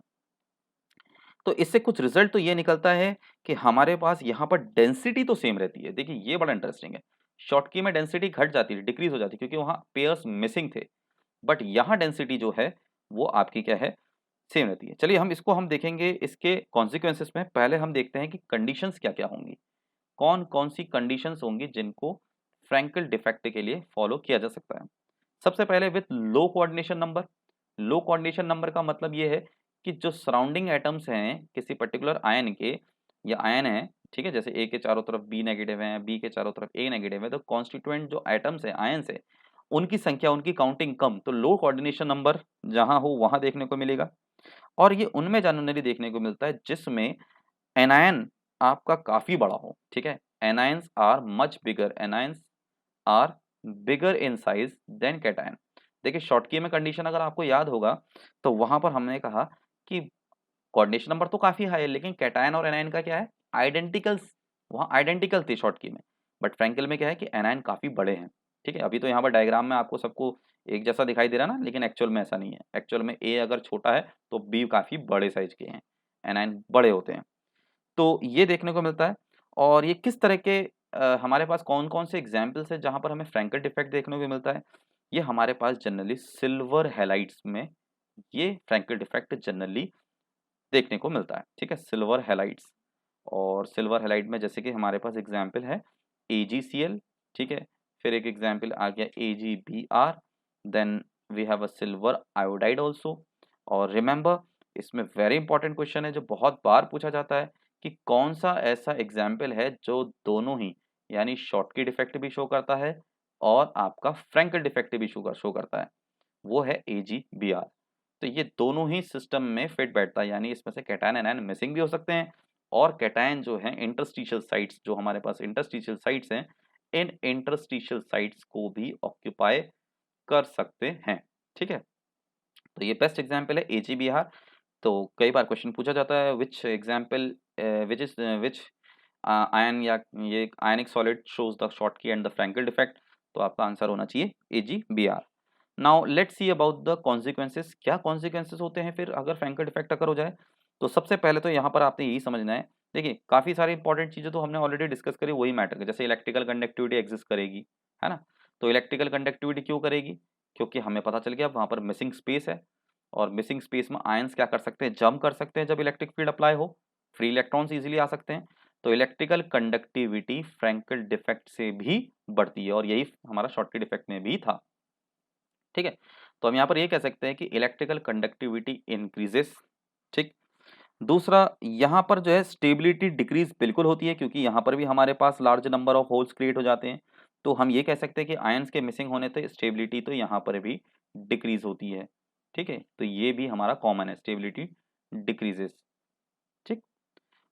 तो इससे कुछ रिजल्ट तो ये निकलता है कि हमारे पास यहाँ पर डेंसिटी तो सेम रहती है। देखिए ये बड़ा इंटरेस्टिंग है, शॉर्टकी में डेंसिटी घट जाती है, डिक्रीज हो जाती है, क्योंकि वहाँ पेयर्स मिसिंग थे, बट यहाँ डेंसिटी जो है वो आपकी क्या है, सेम रहती है। चलिए हम इसको हम देखेंगे इसके कॉन्सिक्वेंसेस में। पहले हम देखते हैं कि कंडीशंस क्या क्या होंगी, कौन कौन सी कंडीशंस होंगी जिनको फ्रैंकल डिफेक्ट के लिए फॉलो किया जा सकता है। सबसे पहले with low coordination number. Low coordination number का मतलब ये है कि जो सराउंडिंग एटम्स हैं किसी पर्टिकुलर आयन के, या आयन है, ठीक है, जैसे ए के चारों तरफ बी नेगेटिव है, बी के चारों तरफ ए नेगेटिव है, तो कॉन्स्टिट्यूएंट जो एटम्स है, आयन्स है, उनकी संख्या, उनकी काउंटिंग कम, तो लो कोऑर्डिनेशन नंबर जहां हो वहां देखने को मिलेगा। और ये उनमें जनरली देखने को मिलता है जिसमें एनायन आपका काफी बड़ा हो, ठीक है, anions are much bigger, anions are bigger in size than cation. देखिए शॉर्टकी में कंडीशन अगर आपको याद होगा तो वहां पर हमने कहा कि कोऑर्डिनेशन नंबर तो काफी हाई है, लेकिन कैटायन और एनायन का क्या है, आइडेंटिकल, वहाँ आइडेंटिकल थे शॉर्टकी में, बट फ्रैंकल में क्या है कि एनायन काफी बड़े हैं। ठीक है, अभी तो यहाँ पर डायग्राम में आपको सबको एक जैसा दिखाई दे रहा है ना, लेकिन एक्चुअल में ऐसा नहीं है। एक्चुअल में ए अगर छोटा है तो बी काफी बड़े साइज के हैं, एनायन बड़े होते हैं। तो ये देखने को मिलता है। और ये किस तरह के हमारे पास कौन-कौन से एग्जांपल्स हैं जहाँ पर हमें फ्रैंकल डिफेक्ट देखने को मिलता है? ये हमारे पास जनरली सिल्वर हैलाइड्स में ये फ्रैंकल डिफेक्ट जनरली देखने को मिलता है। ठीक है, सिल्वर हैलाइड्स। और सिल्वर हैलाइड में जैसे कि हमारे पास एग्जांपल है AgCl, ठीक है? फिर एक एग्जांपल आ गया AgBr, then we have a silver iodide also. और रिमेंबर इसमें वेरी इंपॉर्टेंट क्वेश्चन है जो बहुत बार पूछा जाता है कि कौन सा ऐसा एग्जाम्पल है जो दोनों ही यानी शॉटकी डिफेक्ट भी शो करता है और आपका फ्रैंकल डिफेक्ट भी शो करता है, वो है AgBr। तो ये दोनों ही सिस्टम में फिट बैठता है, यानी इसमें से कैटायन एनायन मिसिंग भी हो सकते हैं और कैटायन जो है इंटरस्टिशियल साइट्स, जो हमारे पास इंटरस्टिशियल साइट्स हैं, इन इंटरस्टिशियल साइट्स को भी ऑक्यूपाई कर सकते हैं। ठीक है, तो ये बेस्ट एग्जांपल है AgBr। तो कई बार क्वेश्चन पूछा जाता है विच एग्जांपल विच आयन या ये ionic solid shows the Schottky and the Frenkel defect, तो आपका आंसर होना चाहिए AgBr। Now let's see about the consequences. क्या कॉन्सिक्वेंसेस होते हैं फिर अगर फ्रैंकल डिफेक्ट अगर हो जाए? तो सबसे पहले तो यहाँ पर आपने यही समझना है, देखिए काफ़ी सारी इंपॉर्टेंट चीज़ें तो हमने ऑलरेडी डिस्कस करी, वही मैटर है, जैसे इलेक्ट्रिकल कंडक्टिविटी एग्जिस्ट करेगी, है ना। तो इलेक्ट्रिकल कंडक्टिविटी क्यों करेगी? क्योंकि हमें पता चल गया वहाँ पर मिसिंग स्पेस है, और मिसिंग स्पेस में आयंस क्या कर सकते हैं, जंप कर सकते हैं जब इलेक्ट्रिक फील्ड अप्लाई हो, फ्री इलेक्ट्रॉन्स इजीली आ सकते हैं। तो इलेक्ट्रिकल कंडक्टिविटी फ्रैंकल डिफेक्ट से भी बढ़ती है और यही हमारा शॉटकी डिफेक्ट में भी था। ठीक है, तो हम यहाँ पर ये कह सकते हैं कि इलेक्ट्रिकल कंडक्टिविटी इंक्रीजेस। ठीक, दूसरा यहाँ पर जो है स्टेबिलिटी डिक्रीज बिल्कुल होती है, क्योंकि यहाँ पर भी हमारे पास large number of holes create हो जाते हैं। तो हम ये कह सकते हैं कि आयंस के मिसिंग होने से स्टेबिलिटी तो यहाँ पर भी डिक्रीज होती है। ठीक है, तो ये भी हमारा कॉमन है, स्टेबिलिटी डिक्रीजेस। ठीक,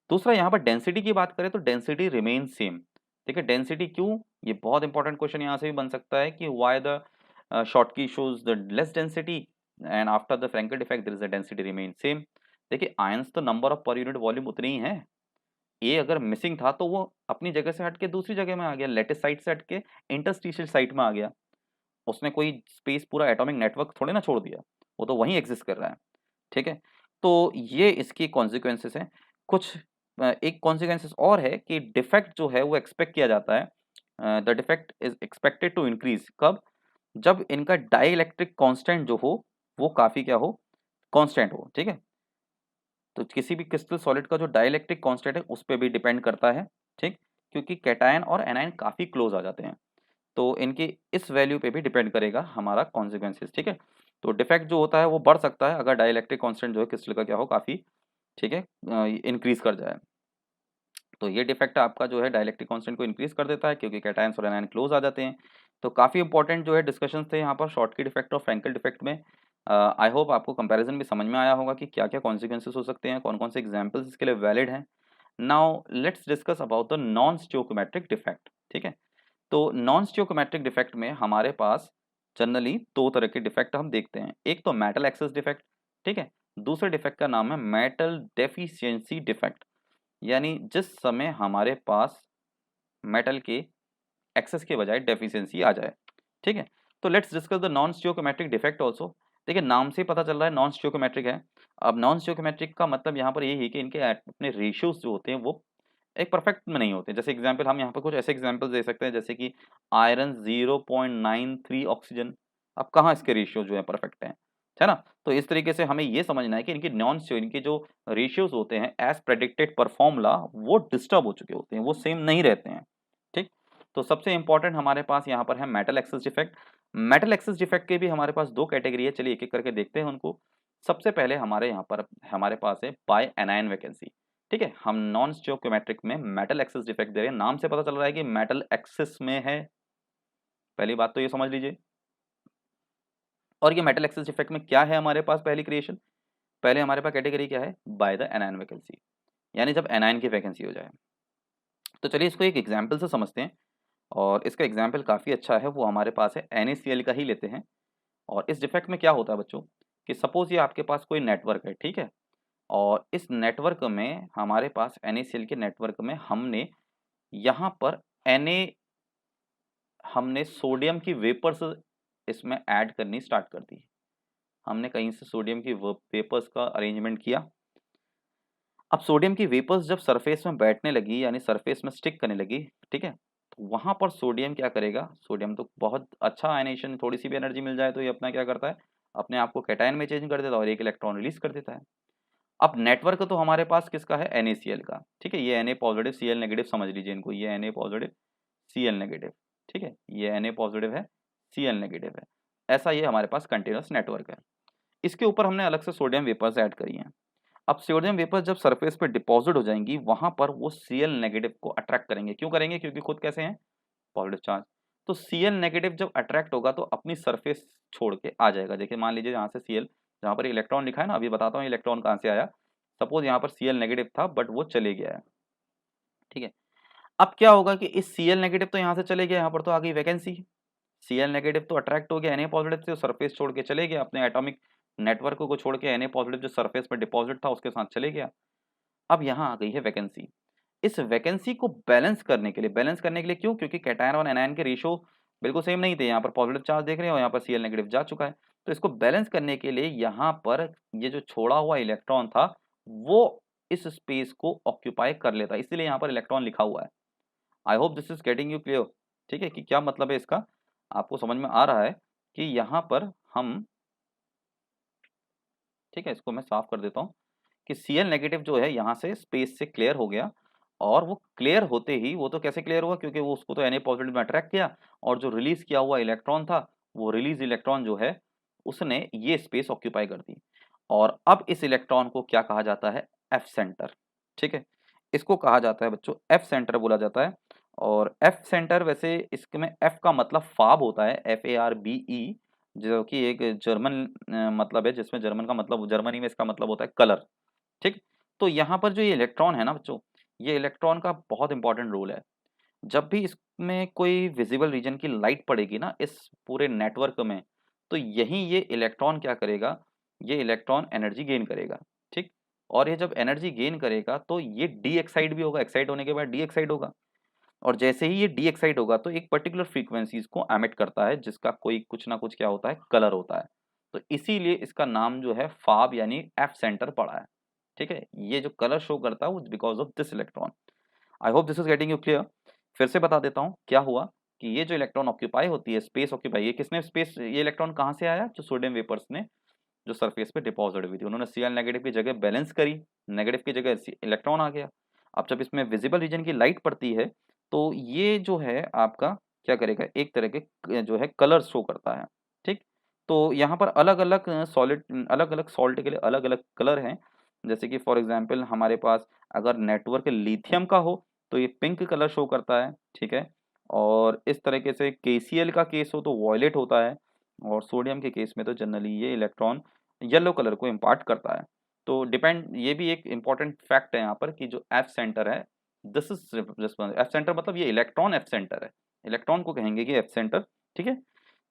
दूसरा यहाँ पर डेंसिटी की बात करें तो डेंसिटी रिमेन सेम। ठीक है, डेंसिटी क्यों, ये बहुत इंपॉर्टेंट क्वेश्चन यहाँ से भी बन सकता है कि why the Schottky shows the less density and after the Frenkel defect there is a density remain same. देखिए आयंस तो number of per unit volume उतनी ही है, ए अगर मिसिंग था तो वो अपनी जगह से हट के दूसरी जगह में आ गया, लेटिस साइट से हट के इंटरस्टिशियल साइट में आ गया, उसने कोई स्पेस पूरा एटॉमिक नेटवर्क थोड़े ना छोड़ दिया, वो तो वहीं एग्जिस्ट कर रहा है। ठीक है, तो ये इसकी कॉन्सिक्वेंसेस हैं। कुछ एक कॉन्सिक्वेंसेस और है कि डिफेक्ट जो है वो एक्सपेक्ट किया जाता है, the defect is expected to increase कब, जब इनका डाइइलेक्ट्रिक कांस्टेंट जो हो वो काफ़ी क्या हो, कांस्टेंट हो। ठीक है, तो किसी भी क्रिस्टल सॉलिड का जो डाइइलेक्ट्रिक कांस्टेंट है उस पे भी डिपेंड करता है। ठीक, क्योंकि कैटायन और एनायन काफ़ी क्लोज आ जाते हैं, तो इनकी इस वैल्यू पे भी डिपेंड करेगा हमारा कॉन्सिक्वेंसेस। ठीक है, तो डिफेक्ट जो होता है वो बढ़ सकता है अगर डाइइलेक्ट्रिक कांस्टेंट जो है क्रिस्टल का क्या हो, काफ़ी ठीक है इंक्रीज कर जाए। तो ये डिफेक्ट आपका जो है डाइलेक्ट्रिक कांस्टेंट को इंक्रीज कर देता है, क्योंकि कैटायंस और एनायन क्लोज आ जाते हैं। तो काफ़ी इंपॉर्टेंट जो है डिस्कशंस थे यहाँ पर शॉटकी डिफेक्ट और फ्रैंकल डिफेक्ट में। आई होप आपको कंपैरिजन भी समझ में आया होगा कि क्या क्या कॉन्सिक्वेंसेस हो सकते हैं, कौन कौन से एग्जाम्पल्स इसके लिए वैलिड हैं। Now let's discuss about the non stoichiometric defect. ठीक है, तो नॉन स्टियोकोमेट्रिक डिफेक्ट में हमारे पास जनरली दो तरह के डिफेक्ट हम देखते हैं, एक तो मेटल एक्सेस डिफेक्ट। ठीक है, दूसरे डिफेक्ट का नाम है मेटल डेफिशिएंसी डिफेक्ट, यानी जिस समय हमारे पास मेटल के एक्सेस के बजाय डेफिशिएंसी आ जाए। ठीक है, तो let's discuss the non stoichiometric defect also. देखिए नाम से ही पता चल रहा है नॉन स्टियोकोमेट्रिक है। अब नॉन स्टियोकोमेट्रिक का मतलब यहाँ पर यही है कि इनके अपने रेशियोज जो होते हैं वो एक परफेक्ट में नहीं होते। जैसे एग्जांपल हम यहाँ पर कुछ ऐसे एग्जांपल्स दे सकते हैं, जैसे कि आयरन 0.93 ऑक्सीजन। अब कहाँ इसके रेशियो जो है परफेक्ट हैं, है ना। तो इस तरीके से हमें ये समझना है कि इनके जो रेशियोज होते हैं एज प्रेडिक्टेड पर फॉर्मूला वो डिस्टर्ब हो चुके होते हैं, वो सेम नहीं रहते हैं। ठीक, तो सबसे इंपॉर्टेंट हमारे पास यहाँ पर है metal excess defect. Metal excess defect के भी हमारे पास दो कैटेगरी है, चलिए एक एक करके देखते हैं उनको। सबसे पहले हमारे यहाँ पर हमारे पास है बाय एनायन वैकेंसी। ठीक है, हम नॉन स्टियोकोमेट्रिक में मेटल एक्सेस डिफेक्ट दे रहे हैं, नाम से पता चल रहा है कि मेटल एक्सेस में है, पहली बात तो ये समझ लीजिए। और ये मेटल एक्सेस डिफेक्ट में क्या है हमारे पास, पहली क्रिएशन, पहले हमारे पास कैटेगरी क्या है, बाय द एनायन वैकेंसी, यानी जब एनायन की वैकेंसी हो जाए। तो चलिए इसको एक एग्जाम्पल से समझते हैं, और इसका एग्जाम्पल काफ़ी अच्छा है, वो हमारे पास है NaCl का ही लेते हैं। और इस डिफेक्ट में क्या होता है बच्चों, कि सपोज ये आपके पास कोई नेटवर्क है, ठीक है, और इस नेटवर्क में हमारे पास NaCl के नेटवर्क में हमने यहाँ पर Na हमने सोडियम की वेपर्स इसमें ऐड करनी स्टार्ट कर दी। हमने कहीं से सोडियम की वेपर्स का अरेंजमेंट किया। अब सोडियम की वेपर्स जब सरफेस में बैठने लगी, यानी सरफेस में स्टिक करने लगी, ठीक है, तो वहाँ पर सोडियम क्या करेगा, सोडियम तो बहुत अच्छा आयनेशन, थोड़ी सी भी एनर्जी मिल जाए तो ये अपना क्या करता है, अपने आप को कैटायन में चेंज कर देता है और एक इलेक्ट्रॉन रिलीज कर देता है। अब नेटवर्क तो हमारे पास किसका है, NaCl का। ठीक है, ये Na पॉजिटिव Cl नेगेटिव समझ लीजिए इनको, ये Na पॉजिटिव Cl नेगेटिव। ठीक है, ये Na पॉजिटिव है Cl नेगेटिव है, ऐसा ये हमारे पास कंटिन्यूअस नेटवर्क है। इसके ऊपर हमने अलग से सोडियम वेपर्स ऐड करी हैं। अब सोडियम वेपर जब सरफेस पे डिपॉजिट हो जाएंगी वहां पर वो Cl नेगेटिव को अट्रैक्ट करेंगे। क्यों करेंगे? क्योंकि खुद कैसे हैं? Positive charge. तो Cl नेगेटिव जब अट्रैक्ट होगा तो अपनी सरफेस छोड़ के आ जाएगा। देखिए मान लीजिए यहाँ से Cl, जहाँ पर इलेक्ट्रॉन लिखा है ना, अभी बताता हूँ इलेक्ट्रॉन कहाँ से आया। सपोज यहाँ पर Cl नेगेटिव था बट वो चले गया है, ठीक है। अब क्या होगा कि इस Cl नेगेटिव तो यहाँ से चले गया, यहाँ पर तो आ गई वैकेंसी। Cl नेगेटिव तो अट्रैक्ट हो गया Na पॉजिटिव से, सरफेस छोड़ के चले गया, अपने एटॉमिक नेटवर्क को छोड़ के Na पॉजिटिव जो सरफेस में डिपॉजिट था उसके साथ चले गया। अब यहाँ आ गई है वैकेंसी। इस वैकेंसी को बैलेंस करने के लिए क्यों? क्योंकि कैटायन और एनायन के रेशो बिल्कुल सेम नहीं थे। यहाँ पर पॉजिटिव चार्ज देख रहे हो, यहाँ पर Cl नेगेटिव जा चुका है। तो इसको बैलेंस करने के लिए यहाँ पर ये जो छोड़ा हुआ इलेक्ट्रॉन था वो इस स्पेस को ऑक्यूपाई कर लेता है, इसीलिए यहाँ पर इलेक्ट्रॉन लिखा हुआ है। I hope this is getting you clear. ठीक है, कि क्या मतलब है इसका, आपको समझ में आ रहा है कि यहाँ पर हम, ठीक है, इसको मैं साफ कर देता हूँ कि Cl नेगेटिव जो है यहाँ से स्पेस से क्लियर हो गया। और वो क्लियर होते ही, वो तो कैसे क्लियर हुआ, क्योंकि वो उसको तो Na पॉजिटिव में अट्रैक्ट किया और जो रिलीज किया हुआ इलेक्ट्रॉन था वो रिलीज इलेक्ट्रॉन जो है उसने ये स्पेस ऑक्यूपाई कर दी। और अब इस इलेक्ट्रॉन को क्या कहा जाता है? F centre. ठीक है, इसको कहा जाता है बच्चों एफ सेंटर बोला जाता है। और एफ सेंटर वैसे इसमें एफ का मतलब फाब होता है, FARBE, जो कि एक जर्मन मतलब है, जिसमें जर्मन का मतलब, जर्मनी में इसका मतलब होता है कलर। ठीक, तो यहाँ पर जो ये इलेक्ट्रॉन है ना बच्चों, ये इलेक्ट्रॉन का बहुत इंपॉर्टेंट रोल है। जब भी इसमें कोई विजिबल रीजन की लाइट पड़ेगी ना इस पूरे नेटवर्क में, तो यहीं ये इलेक्ट्रॉन क्या करेगा? ये इलेक्ट्रॉन एनर्जी गेन करेगा। ठीक, और ये जब एनर्जी गेन करेगा तो ये डी एक्साइड भी होगा, एक्साइड होने के बाद डी एक्साइड होगा। और जैसे ही ये डी एक्साइड होगा तो एक पर्टिकुलर फ्रीक्वेंसीज को एमिट करता है, जिसका कोई कुछ ना कुछ क्या होता है? कलर होता है। तो इसीलिए इसका नाम जो है फाब यानी एफ सेंटर पड़ा है। ठीक है, ये जो कलर शो करता है वो because of this electron. I hope this is getting you clear. फिर से बता देता हूँ क्या हुआ कि ये जो इलेक्ट्रॉन ऑक्यूपाई होती है, स्पेस ऑक्यूपाई, ये किसने स्पेस, ये इलेक्ट्रॉन कहाँ से आया? जो सोडियम वेपर्स ने जो सरफेस पे डिपॉजिट हुई थी, उन्होंने Cl नेगेटिव की जगह बैलेंस करी, नेगेटिव की जगह इलेक्ट्रॉन आ गया। अब जब इसमें विजिबल रीजन की लाइट पड़ती है तो ये जो है आपका क्या करेगा? एक तरह के जो है कलर शो करता है। ठीक, तो यहाँ पर अलग अलग सॉलिड, अलग अलग सॉल्ट के लिए अलग अलग कलर हैं। जैसे कि फॉर एग्जांपल हमारे पास अगर नेटवर्क लिथियम का हो तो ये पिंक कलर शो करता है। ठीक है, और इस तरीके से KCl का केस हो तो वॉयलेट होता है। और सोडियम के केस में तो जनरली ये इलेक्ट्रॉन येलो कलर को इम्पार्ट करता है। तो डिपेंड, ये भी एक इम्पॉर्टेंट फैक्ट है यहाँ पर कि जो एफ सेंटर है, दिस इज एफ सेंटर, मतलब ये इलेक्ट्रॉन एफ सेंटर है, इलेक्ट्रॉन को कहेंगे कि एफ सेंटर। ठीक है,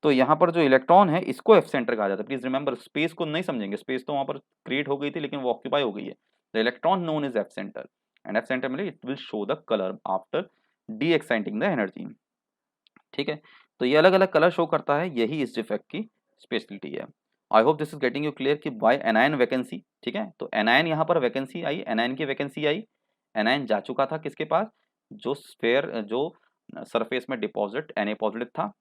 तो यहाँ पर जो इलेक्ट्रॉन है इसको एफ सेंटर कहा जाता है। प्लीज रिमेंबर, स्पेस को नहीं समझेंगे, स्पेस तो वहाँ पर क्रिएट हो गई थी लेकिन वो ऑक्यूपाई हो गई है। The electron known is F centre, and F centre मतलब it will show the colour after the exciting the energy. ठीक है, तो ये अलग अलग कलर शो करता है, यही इस डिफेक्ट की स्पेशलिटी है। I hope this is getting you clear कि बाय एनायन वैकेंसी। ठीक है, तो एनायन यहाँ पर वैकेंसी आई, एनायन की वैकेंसी आई। एनायन जा चुका था किसके पास? जो स्फेयर, जो सरफेस में डिपॉजिट Na पॉजिटिव था।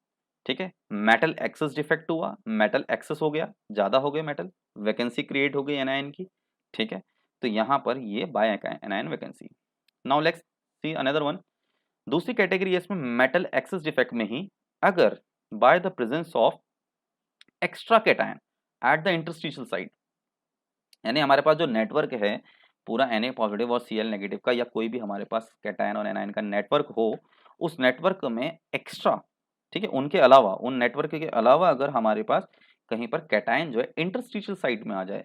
ठीक है, मेटल एक्सेस डिफेक्ट हुआ, मेटल एक्सेस हो गया, ज्यादा हो गया मेटल, वैकेंसी क्रिएट हो गई एनायन की। ठीक है, तो यहाँ पर ये by anion vacancy. Now let's see another one. दूसरी कैटेगरी है इसमें मेटल एक्सेस डिफेक्ट में ही, अगर by the presence of extra cation at the interstitial site, यानी हमारे पास जो नेटवर्क है पूरा Na पॉजिटिव और Cl नेगेटिव का, या कोई भी हमारे पास कैटायन और एनायन का नेटवर्क हो, उस नेटवर्क में एक्स्ट्रा, ठीक है, उनके अलावा, उन नेटवर्क के अलावा अगर हमारे पास कहीं पर कैटायन जो है इंटरस्टिशियल साइट में आ जाए,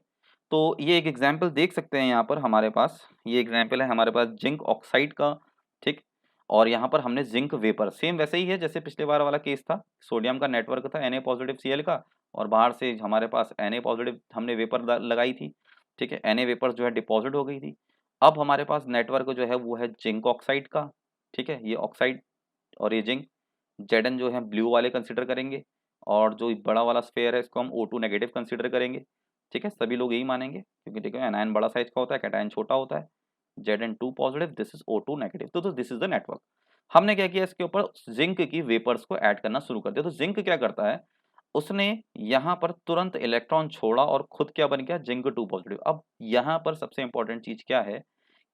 तो ये एक एग्जाम्पल देख सकते हैं यहाँ पर हमारे पास। ये एग्जाम्पल है हमारे पास जिंक ऑक्साइड का। ठीक, और यहाँ पर हमने जिंक वेपर, सेम वैसे ही है जैसे पिछले बार वाला केस था, सोडियम का नेटवर्क था Na पॉजिटिव Cl का, और बाहर से हमारे पास Na पॉजिटिव हमने वेपर लगाई थी। ठीक है, Na वेपर जो है डिपॉजिट हो गई थी। अब हमारे पास नेटवर्क जो है वो है जिंक ऑक्साइड का। ठीक है, ये ऑक्साइड और ये जिंक, Zn जो है ब्लू वाले कंसिडर करेंगे, और जो बड़ा वाला स्फेयर है इसको हम O2 नेगेटिव कंसिडर करेंगे। ठीक है, सभी लोग यही मानेंगे क्योंकि देखो एनायन बड़ा साइज का होता है, कैटायन छोटा होता है। Zn2 positive, this is O2 negative, तो दिस इज द नेटवर्क। हमने क्या किया, इसके ऊपर जिंक की वेपर्स को ऐड करना शुरू कर दिया। तो जिंक क्या करता है, उसने यहाँ पर तुरंत इलेक्ट्रॉन छोड़ा और खुद क्या बन गया? Zn2 positive. अब यहाँ पर सबसे इंपॉर्टेंट चीज क्या है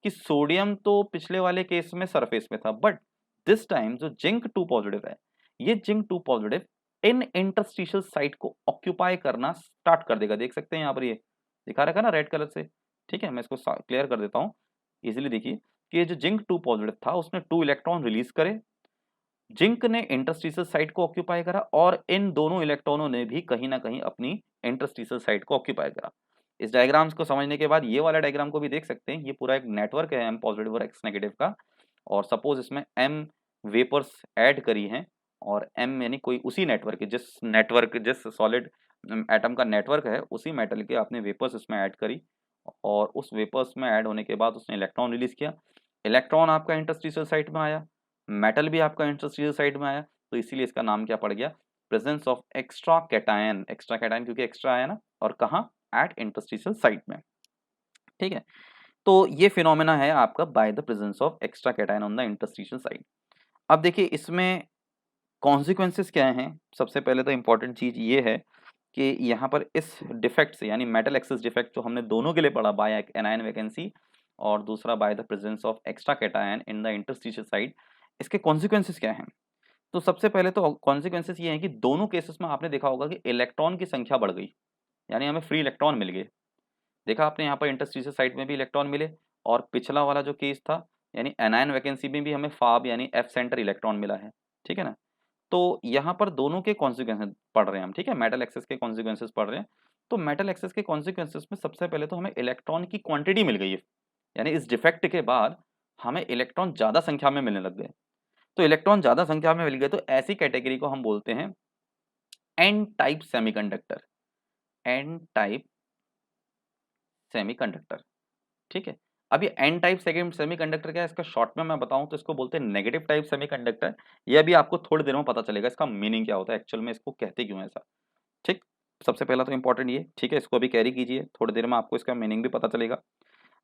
कि सोडियम तो पिछले वाले केस में सरफेस में था, बट दिस टाइम जो Zn2 पॉजिटिव है, ये Zn2 positive in interstitial site को ऑक्यूपाई करना स्टार्ट कर देगा। देख सकते हैं यहाँ पर ये दिखा रखा है ना रेड कलर से, ठीक है, मैं इसको क्लियर कर देता हूँ इजीली। देखिए कि ये जो जिंक 2 पॉजिटिव था उसने 2 इलेक्ट्रॉन रिलीज करे, जिंक ने इंटरस्टिशियल साइट को ऑक्यूपाई करा और इन दोनों इलेक्ट्रॉनों ने भी कहीं ना कहीं अपनी इंटरस्टिशियल साइट को ऑक्यूपाई करा। इस डायग्राम्स को समझने के बाद ये वाला डायग्राम को भी देख सकते हैं। ये पूरा एक नेटवर्क है एम पॉजिटिव और एक्स नेगेटिव का, और सपोज इसमें एम वेपर्स ऐड करी हैं, और एम यानी कोई उसी नेटवर्क के जिस सॉलिड एटम का नेटवर्क है उसी मेटल के आपने वेपर्स इसमें ऐड करी, और उस वेपर्स में ऐड होने के बाद उसने इलेक्ट्रॉन रिलीज किया। इलेक्ट्रॉन आपका इंटरस्टिशियल साइट में आया, मेटल भी आपका इंटरस्टिशियल साइट में आया, तो इसीलिए इसका नाम क्या पड़ गया, presence of extra cation. Extra cation क्योंकि एक्स्ट्रा आया ना, और कहाँ, एट इंटरस्टिशियल साइट में। ठीक है, तो ये फिनोमेना है आपका bye the presence of extra cation on the interstitial site. अब देखिए इसमें कॉन्सिक्वेंसेस क्या हैं। सबसे पहले तो इंपॉर्टेंट चीज ये है कि यहाँ पर इस डिफेक्ट से, यानी मेटल एक्सिस डिफेक्ट जो हमने दोनों के लिए पढ़ा, बाय एनायन वैकेंसी और दूसरा bye the presence of extra cation in the interstitial site, इसके कॉन्सिक्वेंसेस क्या हैं। तो सबसे पहले तो कॉन्सिक्वेंसेस ये हैं कि दोनों केसेस में आपने देखा होगा कि इलेक्ट्रॉन की संख्या बढ़ गई, यानी हमें फ्री इलेक्ट्रॉन मिल गए। देखा आपने यहाँ पर इंटरस्टिशियल साइट में भी इलेक्ट्रॉन मिले, और पिछला वाला जो केस था यानी एनायन वैकेंसी में भी हमें फाब यानी एफ सेंटर इलेक्ट्रॉन मिला है। ठीक है ना, तो यहाँ पर दोनों के कॉन्सिक्वेंसेस पढ़ रहे हैं हम। ठीक है, मेटल एक्सेस के कॉन्सिक्वेंसेस पढ़ रहे हैं। तो मेटल एक्सेस के कॉन्सिक्वेंसेस में सबसे पहले तो हमें इलेक्ट्रॉन की क्वांटिटी मिल गई है, यानी इस डिफेक्ट के बाद हमें इलेक्ट्रॉन ज़्यादा संख्या में मिलने लग गए। तो इलेक्ट्रॉन ज़्यादा संख्या में मिल गए तो ऐसी कैटेगरी को हम बोलते हैं N type semiconductor. N type semiconductor. ठीक है, अब ये एन टाइप सेमीकंडक्टर क्या है, इसका शॉर्ट में मैं बताऊं तो इसको बोलते हैं नेगेटिव टाइप सेमीकंडक्टर। ये भी आपको थोड़ी देर में पता चलेगा इसका मीनिंग क्या होता है, एक्चुअल में इसको कहते क्यों है ऐसा। ठीक, सबसे पहला तो इंपॉर्टेंट ये, ठीक है, इसको अभी कैरी कीजिए, थोड़ी देर में आपको इसका मीनिंग भी पता चलेगा।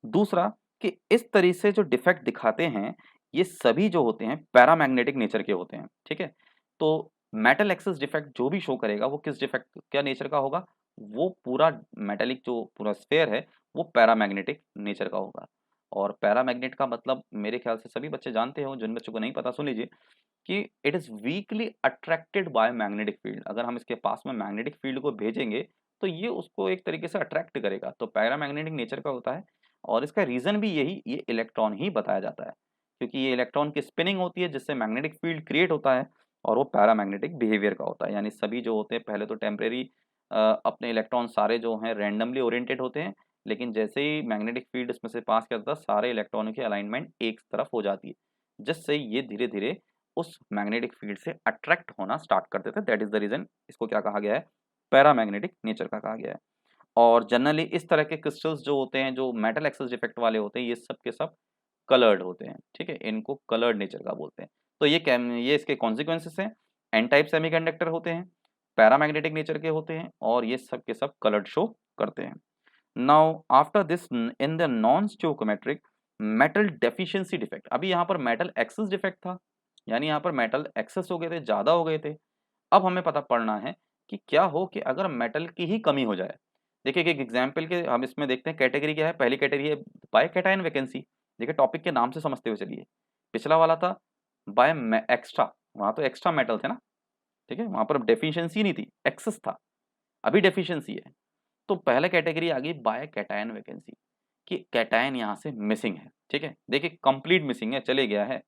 दूसरा कि इस तरह से जो डिफेक्ट दिखाते हैं ये सभी जो होते हैं पैरामैग्नेटिक नेचर के होते हैं। ठीक है, तो मेटल एक्सिस डिफेक्ट जो भी शो करेगा वो किस डिफेक्ट क्या नेचर का होगा, वो पूरा मेटेलिक जो पूरा स्फेयर है वो पैरामैग्नेटिक नेचर का होगा। और पैरामैग्नेट का मतलब मेरे ख्याल से सभी बच्चे जानते हो, जिन बच्चों को नहीं पता सुन लीजिए कि it is weekly attracted by magnetic field. अगर हम इसके पास में मैग्नेटिक फील्ड को भेजेंगे तो ये उसको एक तरीके से अट्रैक्ट करेगा, तो पैरामैग्नेटिक नेचर का होता है। और इसका रीजन भी यही, ये इलेक्ट्रॉन ही बताया जाता है, क्योंकि ये इलेक्ट्रॉन की स्पिनिंग होती है जिससे मैग्नेटिक फील्ड क्रिएट होता है, और वो पैरामैग्नेटिक बिहेवियर का होता है। यानी सभी जो होते हैं पहले तो टेम्परेरी अपने इलेक्ट्रॉन सारे जो हैं रैंडमली ओरिएंटेड होते हैं, लेकिन जैसे ही मैग्नेटिक फील्ड इसमें से पास करता है सारे इलेक्ट्रॉनों की अलाइनमेंट एक तरफ हो जाती है, जिससे ये धीरे धीरे उस मैग्नेटिक फील्ड से अट्रैक्ट होना स्टार्ट कर देते हैं। दैट इज द रीजन इसको क्या कहा गया है, पैरामैग्नेटिक नेचर का कहा गया है। और जनरली इस तरह के क्रिस्टल्स जो होते हैं जो मेटल एक्सेस डिफेक्ट वाले होते हैं ये सब के सब कलर्ड होते हैं। ठीक है, इनको कलर्ड नेचर का बोलते हैं। तो ये इसके कॉन्सिक्वेंसेस हैं, एन टाइप सेमीकंडक्टर होते हैं, पैरामैग्नेटिक नेचर के होते हैं, और ये सब के सब कलर्ड शो करते हैं। Now after this in the non stoichiometric metal deficiency defect, अभी यहाँ पर मेटल एक्सेस डिफेक्ट था, यानी यहाँ पर मेटल एक्सेस हो गए थे, ज़्यादा हो गए थे। अब हमें पता पड़ना है कि क्या हो कि अगर मेटल की ही कमी हो जाए। देखिए एक एग्जाम्पल के हम इसमें देखते हैं, कैटेगरी क्या है, पहली कैटेगरी है बाय कैटायन वैकेंसी। देखिए टॉपिक के नाम से समझते हुए चलिए, पिछला वाला था बाय एक्स्ट्रा, वहाँ तो एक्स्ट्रा मेटल थे ना। ठीक है, वहाँ पर डेफिशिएंसी नहीं थी, एक्सेस था, अभी डेफिशिएंसी है। तो पहले कैटेगरी आ गई बाय कैटायन वैकेंसी, कि कैटायन यहाँ से मिसिंग है। ठीक है, देखिए कंप्लीट मिसिंग है, चले गया है,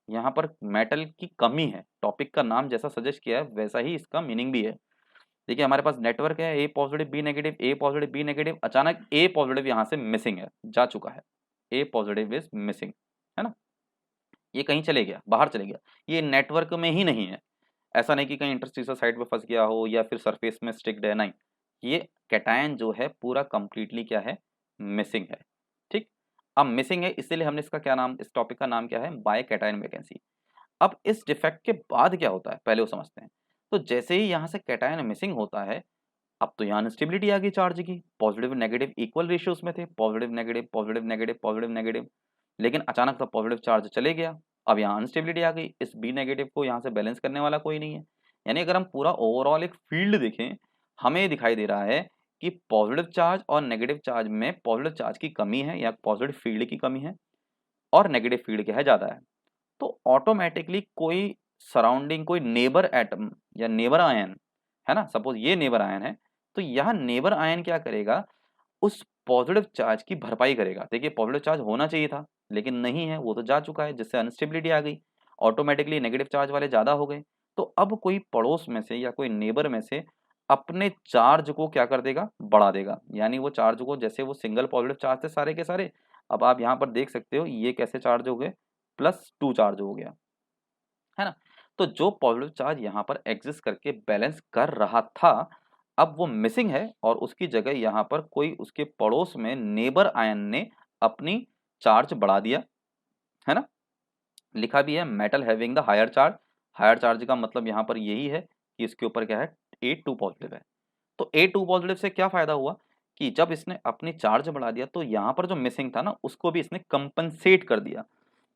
यहाँ पर मेटल की कमी है। टॉपिक का नाम जैसा सजेस्ट किया है वैसा ही इसका मीनिंग भी है। देखिए हमारे पास नेटवर्क है ए पॉजिटिव बी नेगेटिव, ए पॉजिटिव बी नेगेटिव, अचानक ए पॉजिटिव यहाँ से मिसिंग है, जा चुका है, ए पॉजिटिव इज मिसिंग, है ना, ये कहीं चले गया, बाहर चले गया, ये नेटवर्क में ही नहीं है। ऐसा नहीं कि कहीं इंटरस्टिशियल साइड पे फंस गया हो या फिर सरफेस में स्टिक्ड है, नहीं, ये कैटायन जो है पूरा कंप्लीटली क्या है, मिसिंग है। ठीक, अब मिसिंग है इसलिए हमने इसका क्या नाम, इस टॉपिक का नाम क्या है, बाय कैटायन वैकेंसी। अब इस डिफेक्ट के बाद क्या होता है पहले वो समझते हैं। तो जैसे ही यहाँ से कैटायन मिसिंग होता है, अब तो यहाँ अनस्टेबिलिटी आ गई चार्ज की, पॉजिटिव नेगेटिव इक्वल रेशियोज में थे, positive negative positive negative positive negative, लेकिन अचानक से पॉजिटिव चार्ज चले गया, अब यहाँ अनस्टेबिलिटी आ गई, इस बी नेगेटिव को यहाँ से बैलेंस करने वाला कोई नहीं है। यानी अगर हम पूरा ओवरऑल एक फील्ड देखें, हमें दिखाई दे रहा है कि पॉजिटिव चार्ज और नेगेटिव चार्ज में पॉजिटिव चार्ज की कमी है या पॉजिटिव फील्ड की कमी है, और नेगेटिव फील्ड क्या है, ज़्यादा है। तो ऑटोमेटिकली कोई सराउंडिंग कोई नेबर एटम या नेबर आयन है ना, सपोज ये नेबर आयन है, तो यह नेबर आयन क्या करेगा, उस पॉजिटिव चार्ज की भरपाई करेगा। देखिए पॉजिटिव चार्ज होना चाहिए था लेकिन नहीं है, वो तो जा चुका है, जिससे अनस्टेबिलिटी आ गई, ऑटोमेटिकली नेगेटिव चार्ज वाले ज़्यादा हो गए। तो अब कोई पड़ोस में से या कोई नेबर में से अपने चार्ज को क्या कर देगा, बढ़ा देगा। यानी वो चार्ज को, जैसे वो सिंगल पॉजिटिव चार्ज थे सारे के सारे, अब आप यहाँ पर देख सकते हो ये कैसे चार्ज हो गए, +2 चार्ज हो गया, है ना। तो जो पॉजिटिव चार्ज यहाँ पर एग्जिस्ट करके बैलेंस कर रहा था, अब वो मिसिंग है और उसकी जगह यहाँ पर कोई उसके पड़ोस में नेबर आयन ने अपनी चार्ज बढ़ा दिया, है ना। लिखा भी है metal having the higher charge. Higher charge का मतलब यहाँ पर यही है कि इसके ऊपर क्या है, A2 पॉजिटिव है। तो A2 पॉजिटिव से क्या फायदा हुआ कि जब इसने अपनी चार्ज बढ़ा दिया तो यहाँ पर जो मिसिंग था ना उसको भी इसने कंपनसेट कर दिया।